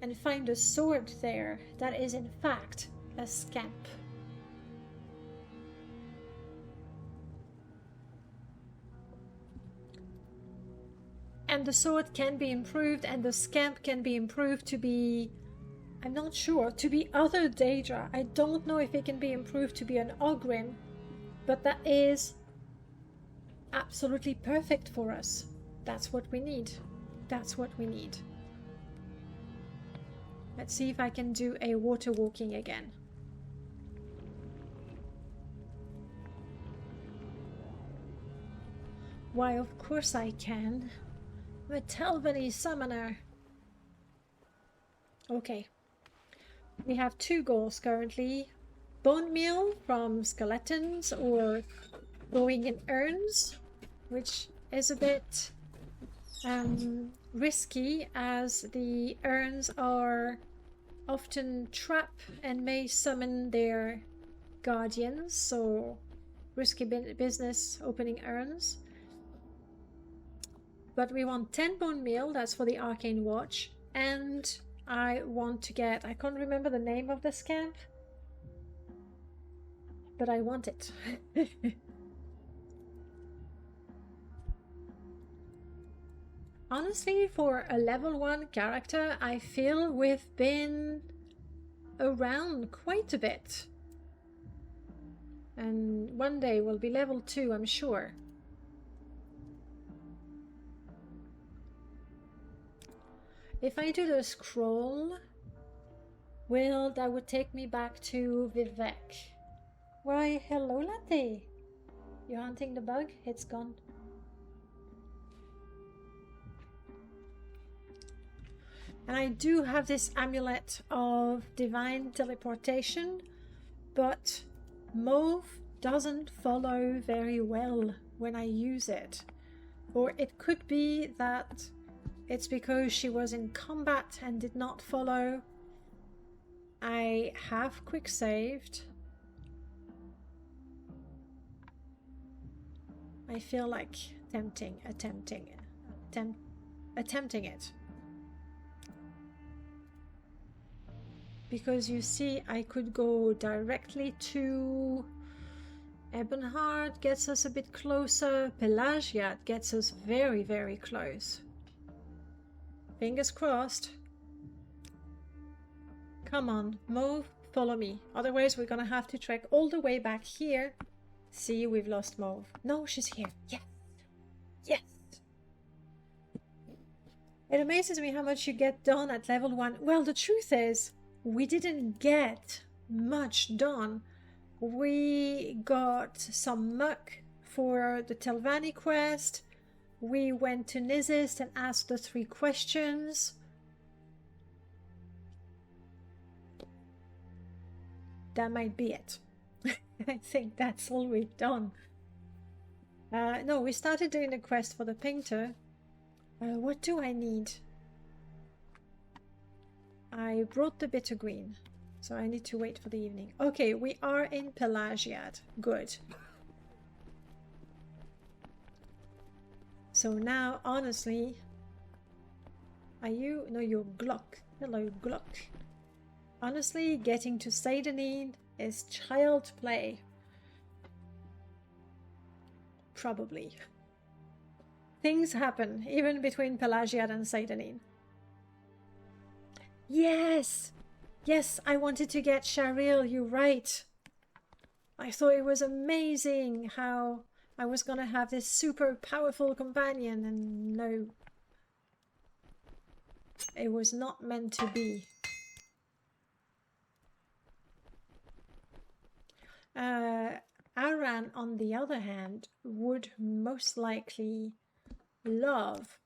and find a sword there that is in fact a scamp. And the sword can be improved and the scamp can be improved to be, I'm not sure, to be other Daedra. I don't know if it can be improved to be an Ogrim, but that is absolutely perfect for us. That's what we need. That's what we need. Let's see if I can do a water walking again. Why, of course I can. I'm a Telvanni summoner. Okay. We have 2 goals currently. Bone meal from skeletons or going in urns, which is a bit risky as the urns are often trap and may summon their guardians, so risky business opening urns. But we want 10 bone meal, that's for the Arcane Watch, and I want to get, I can't remember the name of the scamp, but I want it. Honestly, for a level 1 character, I feel we've been around quite a bit. And one day we'll be level 2, I'm sure. If I do the scroll, well, that would take me back to Vivek. Why, hello, Latte. You're hunting the bug? It's gone. And I do have this amulet of divine teleportation, but Mauve doesn't follow very well when I use it. Or it could be that it's because she was in combat and did not follow. I have quick saved. I feel like attempting it. Because you see, I could go directly to Ebonheart, gets us a bit closer. Pelagiat gets us very, very close. Fingers crossed. Come on, Mauve, follow me. Otherwise, we're gonna have to trek all the way back here. See, we've lost Mauve. No, she's here. Yes. Yes. It amazes me how much you get done at level 1. Well, the truth is, we didn't get much done. We got some muck for the Telvanni quest. We went to Nizist and asked the 3 questions. That might be it. I think that's all we've done. No, we started doing the quest for the painter. What do I need? I brought the bitter green, so I need to wait for the evening. Okay, we are in Pelagiat. Good. So now, honestly, are you? No, you're Glock. Hello, Glock. Honestly, getting to Seidanin is child play. Probably. Things happen, even between Pelagiat and Seidanin. Yes! Yes, I wanted to get Shareel, you're right. I thought it was amazing how I was gonna have this super powerful companion, and no. It was not meant to be. Aran, on the other hand, would most likely love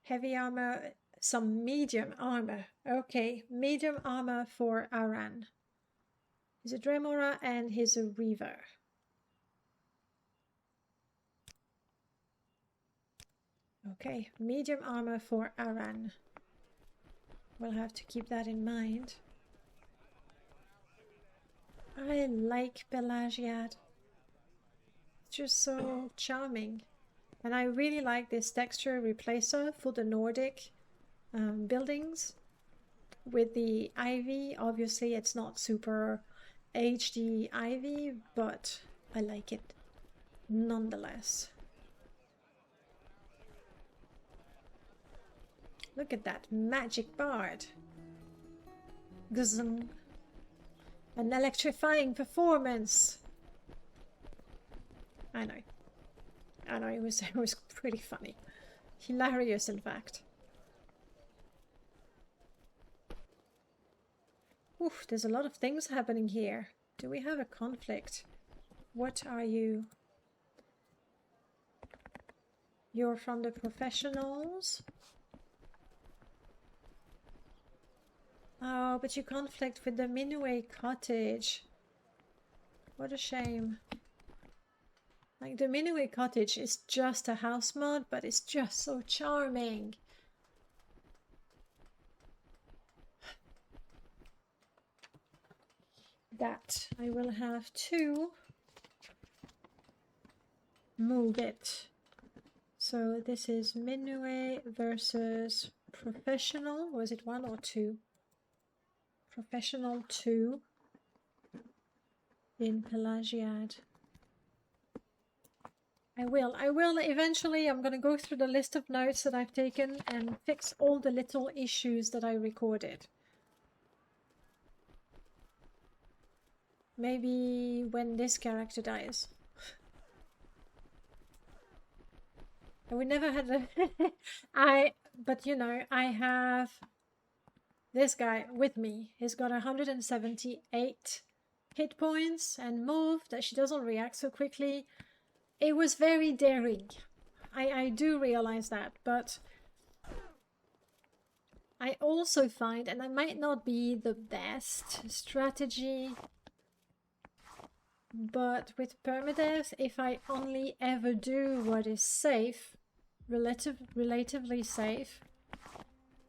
heavy armor, some medium armor. Okay, medium armor for Aran. He's a Dremora and he's a Reaver. Okay, medium armor for Aran. We'll have to keep that in mind. I like Pelagiad. It's just so charming. And I really like this texture replacer for the Nordic buildings. With the ivy, obviously it's not super HD ivy, but I like it nonetheless. Look at that magic bard. Gzung. An electrifying performance. I know, it was pretty funny. Hilarious, in fact. Oof, there's a lot of things happening here. Do we have a conflict? What are you? You're from the professionals? Oh, but you conflict with the Minuet cottage. What a shame. Like, the Minuet cottage is just a house mod, but it's just so charming. That I will have to move it. So this is Minuet versus professional. Was it 1 or 2? Professional 2 in Pelagiad. I will eventually. I'm gonna go through the list of notes that I've taken and fix all the little issues that I recorded. Maybe when this character dies. And we never had a but you know, I have this guy with me. He's got 178 hit points and Mauve that she doesn't react so quickly. It was very daring. I do realize that, but I also find, and it might not be the best strategy, but with Permadeath, if I only ever do what is safe, relatively safe,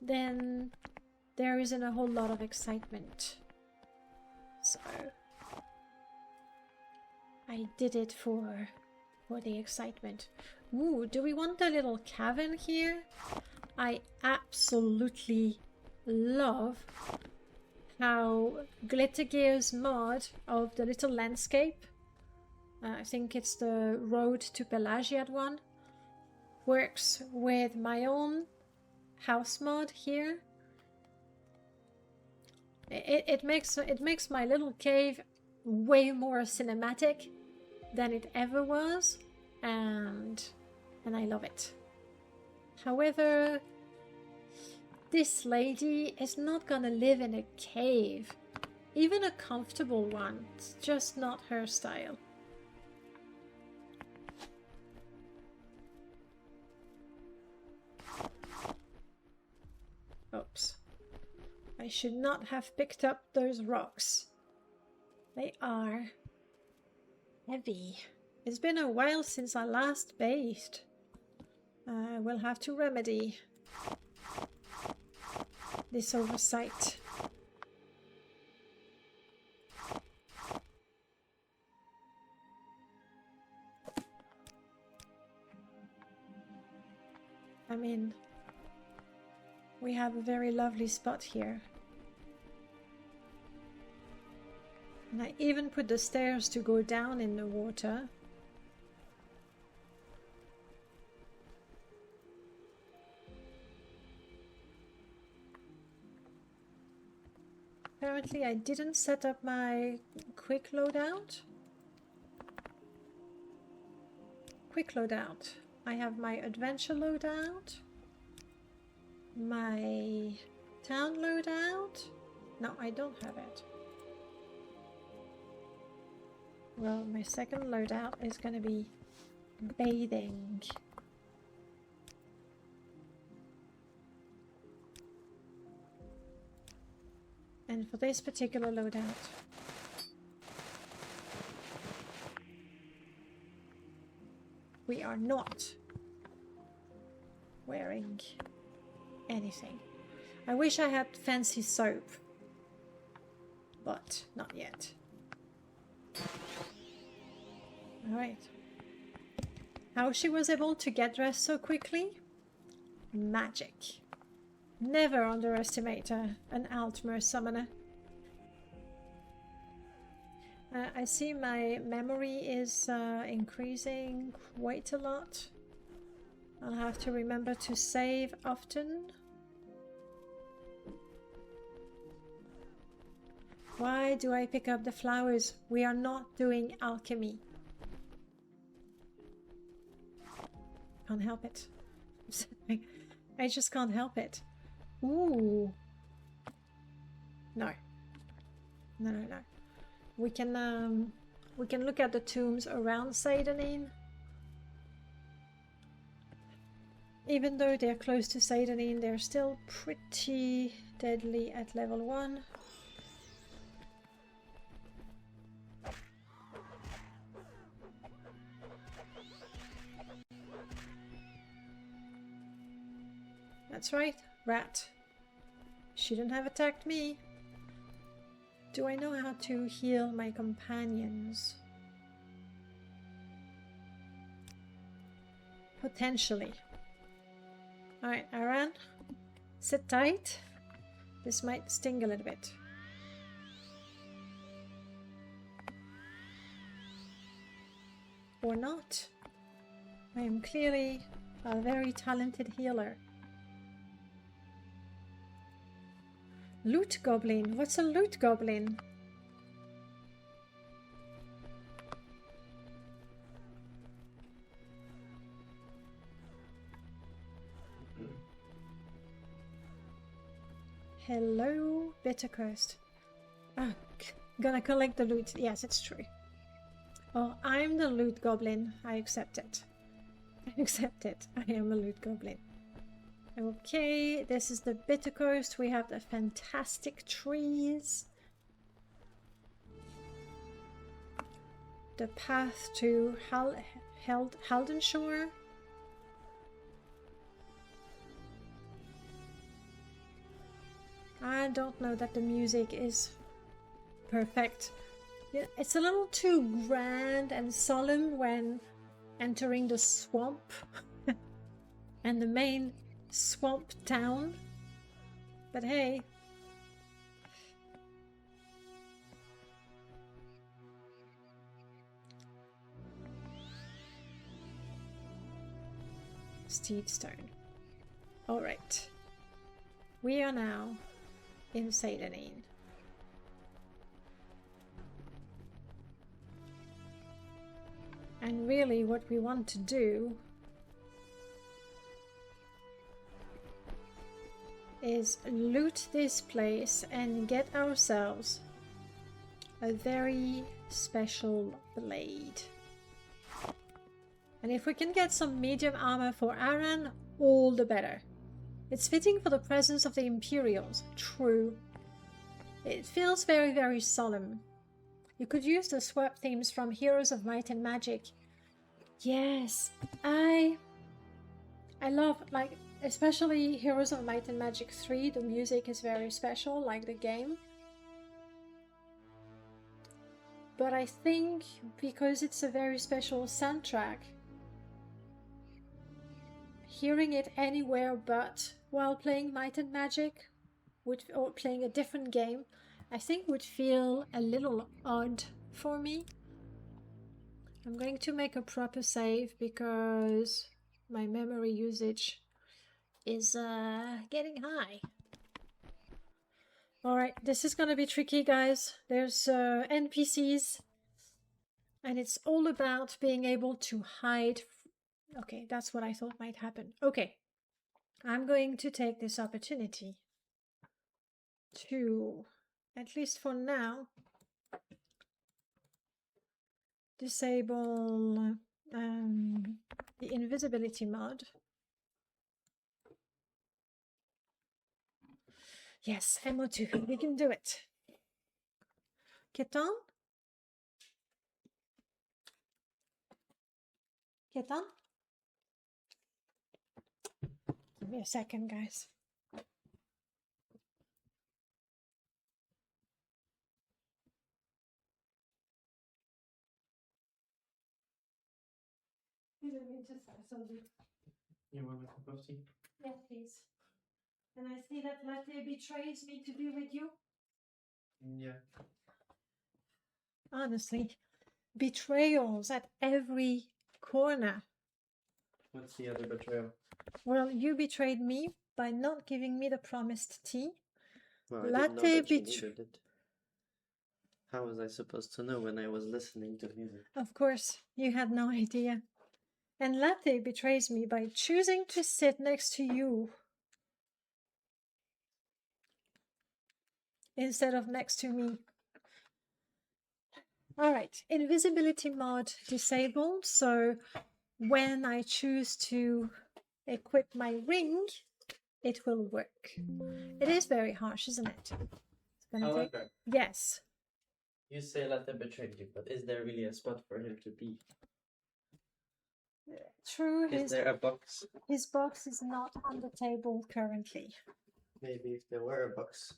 then there isn't a whole lot of excitement. So I did it for the excitement. Ooh, do we want a little cavern here? I absolutely love how Glittergear's mod of the little landscape, I think it's the Road to Pelagiad one, works with my own house mod here. It makes my little cave way more cinematic than it ever was, and I love it. However, this lady is not gonna live in a cave, even a comfortable one. It's just not her style. Oops. I should not have picked up those rocks. They are heavy. It's been a while since I last bathed. I will have to remedy this oversight. I mean, we have a very lovely spot here. And I even put the stairs to go down in the water. Apparently I didn't set up my quick loadout. quick loadout. I have my adventure loadout, my town loadout. No, I don't have it. Well, my second loadout is going to be bathing. And for this particular loadout, we are not wearing anything. I wish I had fancy soap, but not yet. Alright. How she was able to get dressed so quickly? Magic. Never underestimate an Altmer summoner. I see my memory is increasing quite a lot. I'll have to remember to save often. Why do I pick up the flowers? We are not doing alchemy. Can't help it. I just can't help it. Ooh. No. No, no, no. We can look at the tombs around Seydanine. Even though they're close to Seydanine, they're still pretty deadly at level 1. That's right, rat. Shouldn't have attacked me. Do I know how to heal my companions? Potentially. Alright, Aran, sit tight. This might sting a little bit. Or not. I am clearly a very talented healer. Loot goblin? What's a loot goblin? Hello, Bittercrest. Ah, gonna collect the loot. Yes, it's true. Oh, I'm the loot goblin. I accept it. I accept it. I am a loot goblin. Okay, this is the Bitter Coast. We have the fantastic trees. The path to Haldenshire. I don't know that the music is perfect. It's a little too grand and solemn when entering the swamp and the main swamp town, but hey, Steedstone. All right, we are now in Seydanine. And really what we want to do is loot this place and get ourselves a very special blade. And if we can get some medium armor for Aran, all the better. It's fitting for the presence of the Imperials, true. It feels very, very solemn. You could use the swap themes from Heroes of Might and Magic. Yes, I love, like, especially Heroes of Might and Magic 3, the music is very special, like the game. But I think because it's a very special soundtrack, hearing it anywhere but while playing Might and Magic, or playing a different game, I think would feel a little odd for me. I'm going to make a proper save because my memory usage is getting high. Alright, this is gonna be tricky, guys. There's NPCs, and it's all about being able to hide Okay, that's what I thought might happen. Okay. I'm going to take this opportunity to, at least for now, disable the invisibility mod. Yes, MO2, we can do it. Ketan? Ketan? Give me a second, guys. You want a cup of tea? Yes, please. And I see that Latte betrays me to be with you. Yeah. Honestly, betrayals at every corner. What's the other betrayal? Well, you betrayed me by not giving me the promised tea. Well, I didn't know Latte that you needed it. How was I supposed to know when I was listening to music? Of course, you had no idea. And Latte betrays me by choosing to sit next to you instead of next to me. Alright, invisibility mod disabled, so when I choose to equip my ring, it will work. It is very harsh, isn't it? It's gonna However, take... Yes. you say Latte betrayed you, but is there really a spot for him to be? True, Is there a box? his box is not on the table currently. Maybe if there were a box.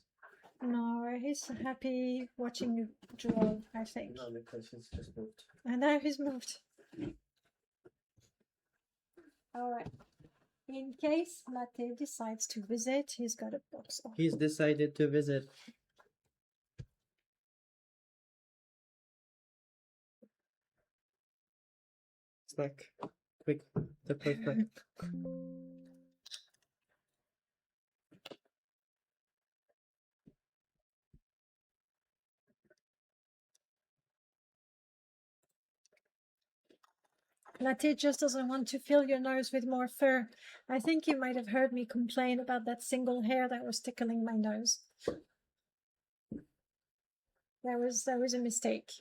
No, he's happy watching you draw, I think. No, because he's just moved. And now he's moved. Alright. In case Latte decides to visit, he's got a box on. He's decided to visit. Snack. Quick. The first snack. Latte just doesn't want to fill your nose with more fur. I think you might have heard me complain about that single hair that was tickling my nose. That was a mistake.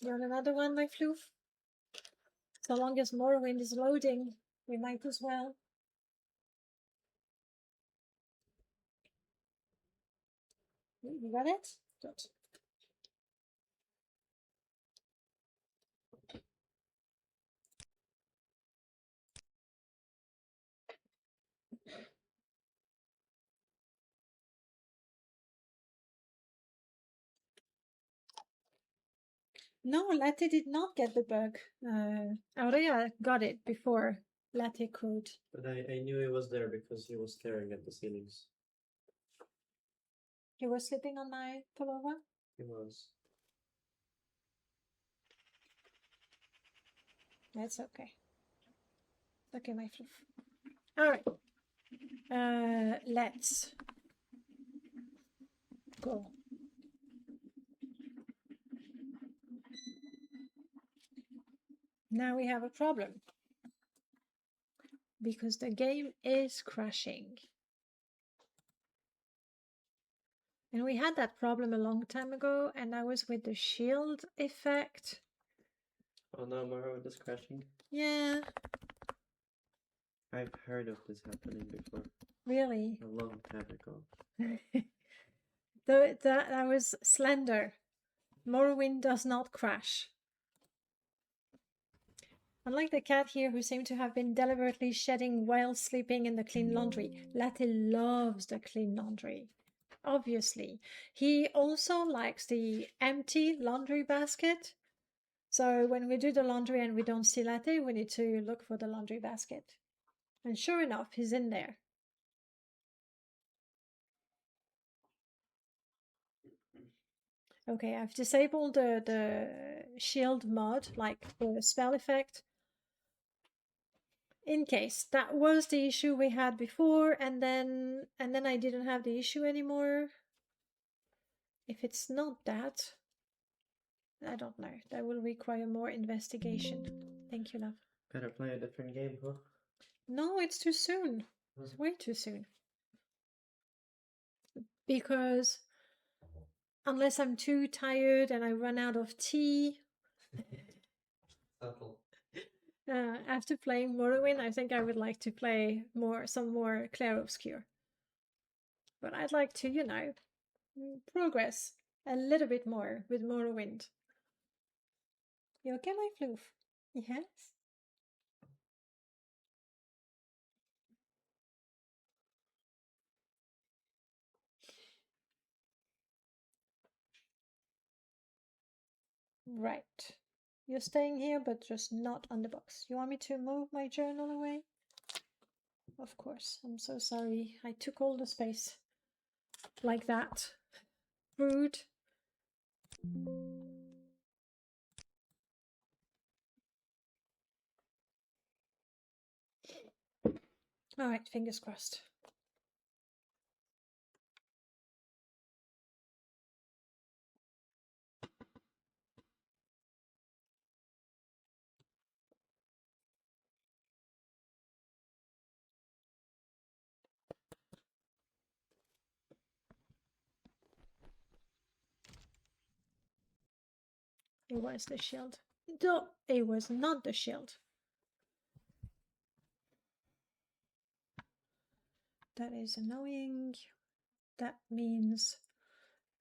You want another one, my floof? So long as Morrowind is loading, we might as well. You got it? Good. No, Latte did not get the bug. Aurea got it before Latte could. But I knew he was there because he was staring at the ceilings. He was sleeping on my pullover? He was. That's okay. Okay, my fluff. Alright. Let's go. Now we have a problem. Because the game is crashing. And we had that problem a long time ago, and that was with the shield effect. Oh no, Morrowind is crashing. Yeah. I've heard of this happening before. Really? A long time ago. That was Slender. Morrowind does not crash. Unlike the cat here, who seemed to have been deliberately shedding while sleeping in the clean laundry, Latte loves the clean laundry. Obviously. He also likes the empty laundry basket. So when we do the laundry and we don't see Latte, we need to look for the laundry basket. And sure enough, he's in there. Okay, I've disabled the shield mod, like the spell effect. In case that was the issue we had before, and then I didn't have the issue anymore. If it's not that, I don't know. That will require more investigation. Thank you, love. Better play a different game, huh? No, it's too soon. It's way too soon. Because unless I'm too tired and I run out of tea, Subtle. after playing Morrowind, I think I would like to play some more Clair Obscure. But I'd like to, you know, progress a little bit more with Morrowind. You okay, my floof? Yes? Right. You're staying here, but just not on the box. You want me to move my journal away? Of course. I'm so sorry. I took all the space. Like that. Rude. Alright, fingers crossed. It was the shield. No, it was not the shield. That is annoying. That means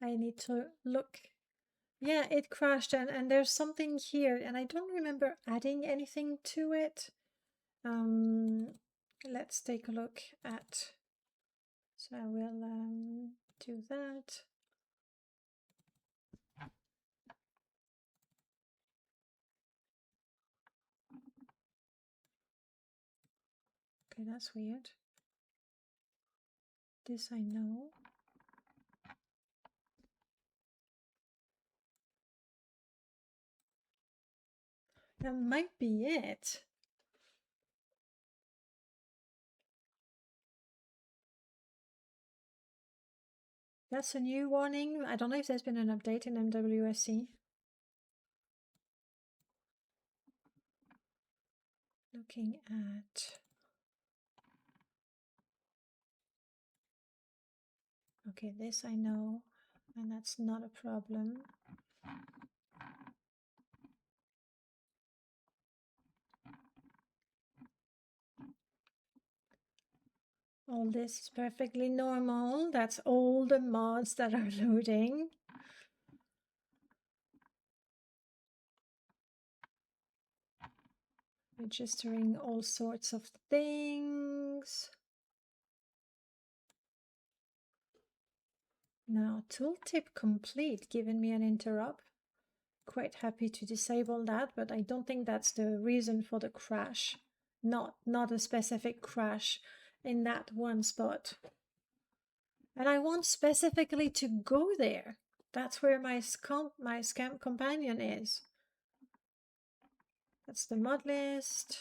I need to look. Yeah, it crashed and there's something here and I don't remember adding anything to it. Let's take a look at. So I will do that. Okay, that's weird. This I know. That might be it. That's a new warning. I don't know if there's been an update in MWSC. Looking at... Okay, this I know, and that's not a problem. All this is perfectly normal. That's all the mods that are loading. Registering all sorts of things. Now, tooltip complete, giving me an interrupt. Quite happy to disable that, but I don't think that's the reason for the crash. Not a specific crash in that one spot. And I want specifically to go there. That's where my scamp companion is. That's the mod list.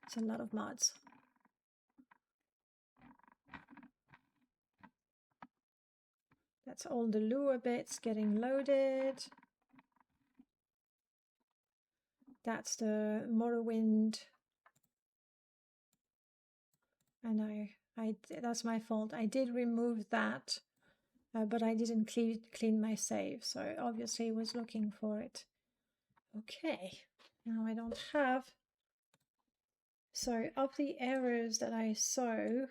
It's a lot of mods. That's all the lure bits getting loaded. That's the Morrowind. I know, that's my fault. I did remove that, but I didn't clean my save, so obviously I was looking for it. Okay, now I don't have. So of the errors that I saw,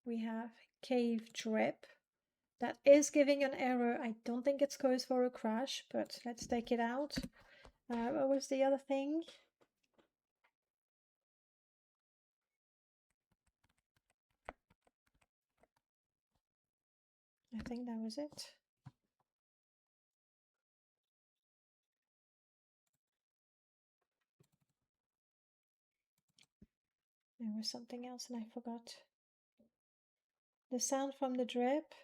we have cave drip. That is giving an error. I don't think it's goes for a crash, but let's take it out. What was the other thing? I think that was it. There was something else and I forgot. The sound from the drip.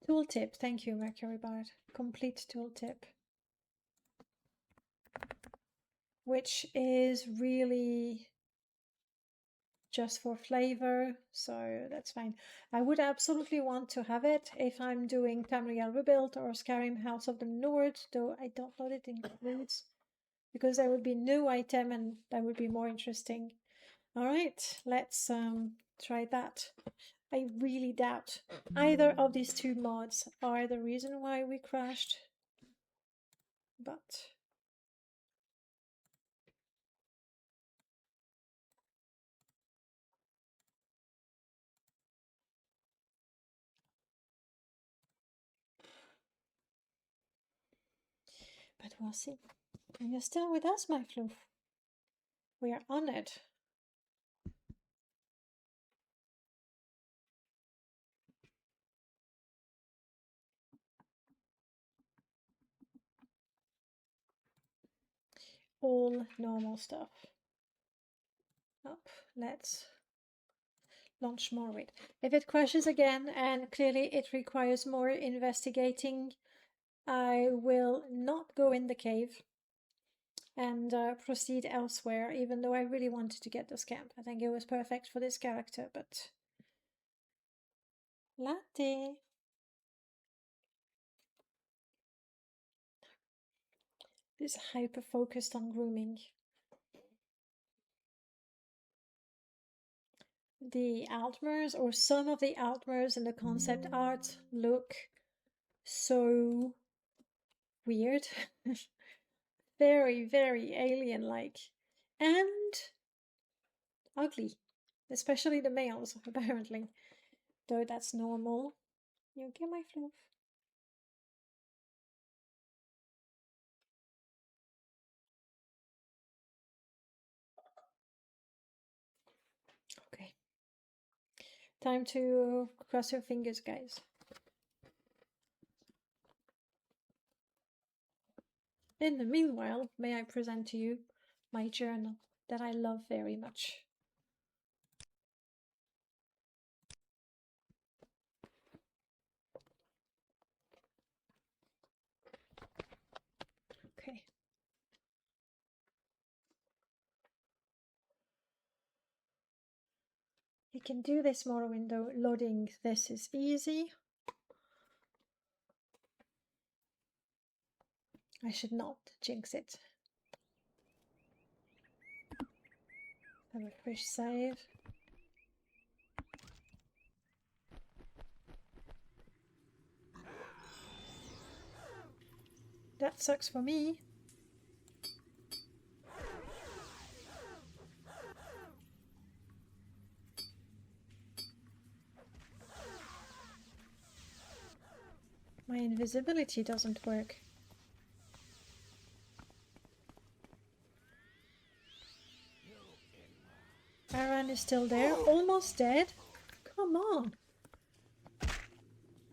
Tooltip, thank you, Mercury Bard. Complete tooltip. which is really just for flavor, so that's fine. I would absolutely want to have it if I'm doing Tamriel Rebuild or Skyrim House of the North, though I don't know it includes, because there would be new item and that would be more interesting. Alright, let's try that. I really doubt either of these two mods are the reason why we crashed, but we'll see. And you're still with us, my floof. We are honored. All normal stuff. Up, let's launch Morrowind. If it crashes again, and clearly it requires more investigating, I will not go in the cave and proceed elsewhere, even though I really wanted to get this camp. I think it was perfect for this character, but... Latte! This hyper-focused on grooming. The Altmers, or some of the Altmers in the concept art, look so weird. Very, very alien-like. And ugly. Especially the males, apparently. Though that's normal. You get my fluff. Okay. Time to cross your fingers, guys. In the meanwhile, may I present to you my journal that I love very much. Okay. You can do this Morrowind though. Loading this is easy. I should not jinx it. Have a fresh save. That sucks for me. My invisibility doesn't work. Aran is still there, almost dead. Come on.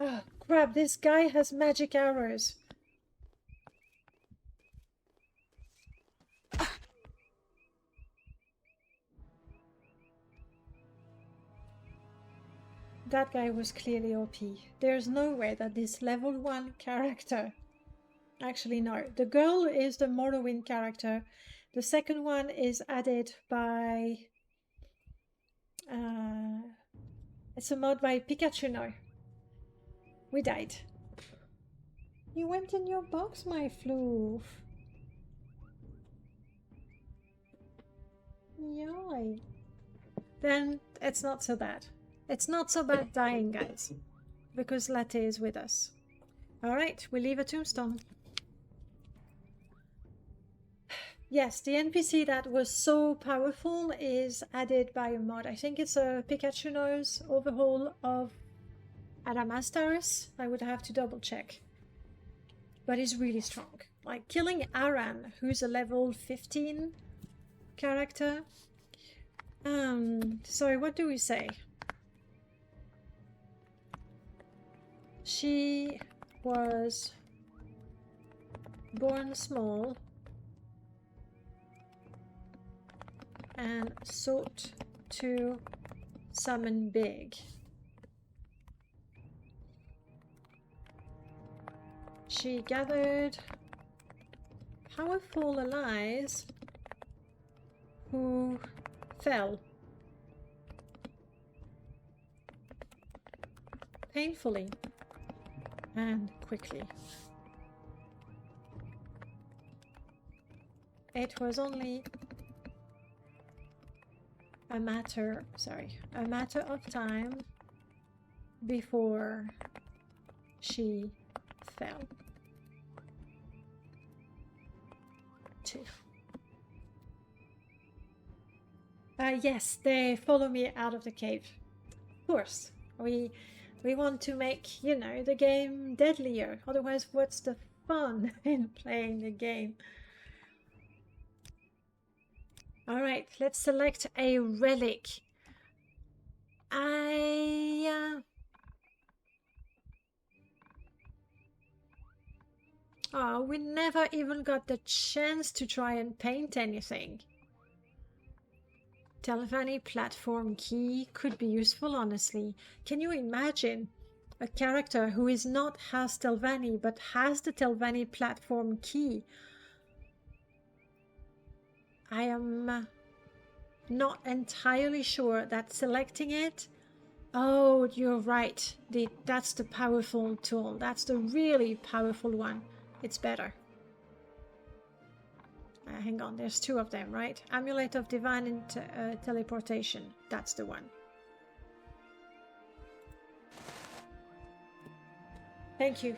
Oh, crap, this guy has magic arrows. That guy was clearly OP. There's no way that this level 1 character... Actually, no. The girl is the Morrowind character. The second one is added by... it's a mod by Pikachu now. We died. You went in your box, my floof. Yoi. Then it's not so bad. It's not so bad dying, guys. Because Latte is with us. Alright, we leave a tombstone. Yes, the NPC that was so powerful is added by a mod. I think it's a Pikachu Nose overhaul of Adamastarus. I would have to double check. But he's really strong. Like killing Aran, who's a level 15 character. Sorry, what do we say? She was born small and sought to summon big. She gathered powerful allies who fell painfully and quickly. It was only a matter of time before she fell too. Yes, they follow me out of the cave. Of course, we want to make, you know, the game deadlier. Otherwise, what's the fun in playing the game? Alright, let's select a relic. Oh, we never even got the chance to try and paint anything. Telvanni platform key could be useful, honestly. Can you imagine a character who is not House Telvanni but has the Telvanni platform key? I am not entirely sure that selecting it... Oh, you're right. That's the powerful tool. That's the really powerful one. It's better. Hang on, there's two of them, right? Amulet of Divine Teleportation. That's the one. Thank you.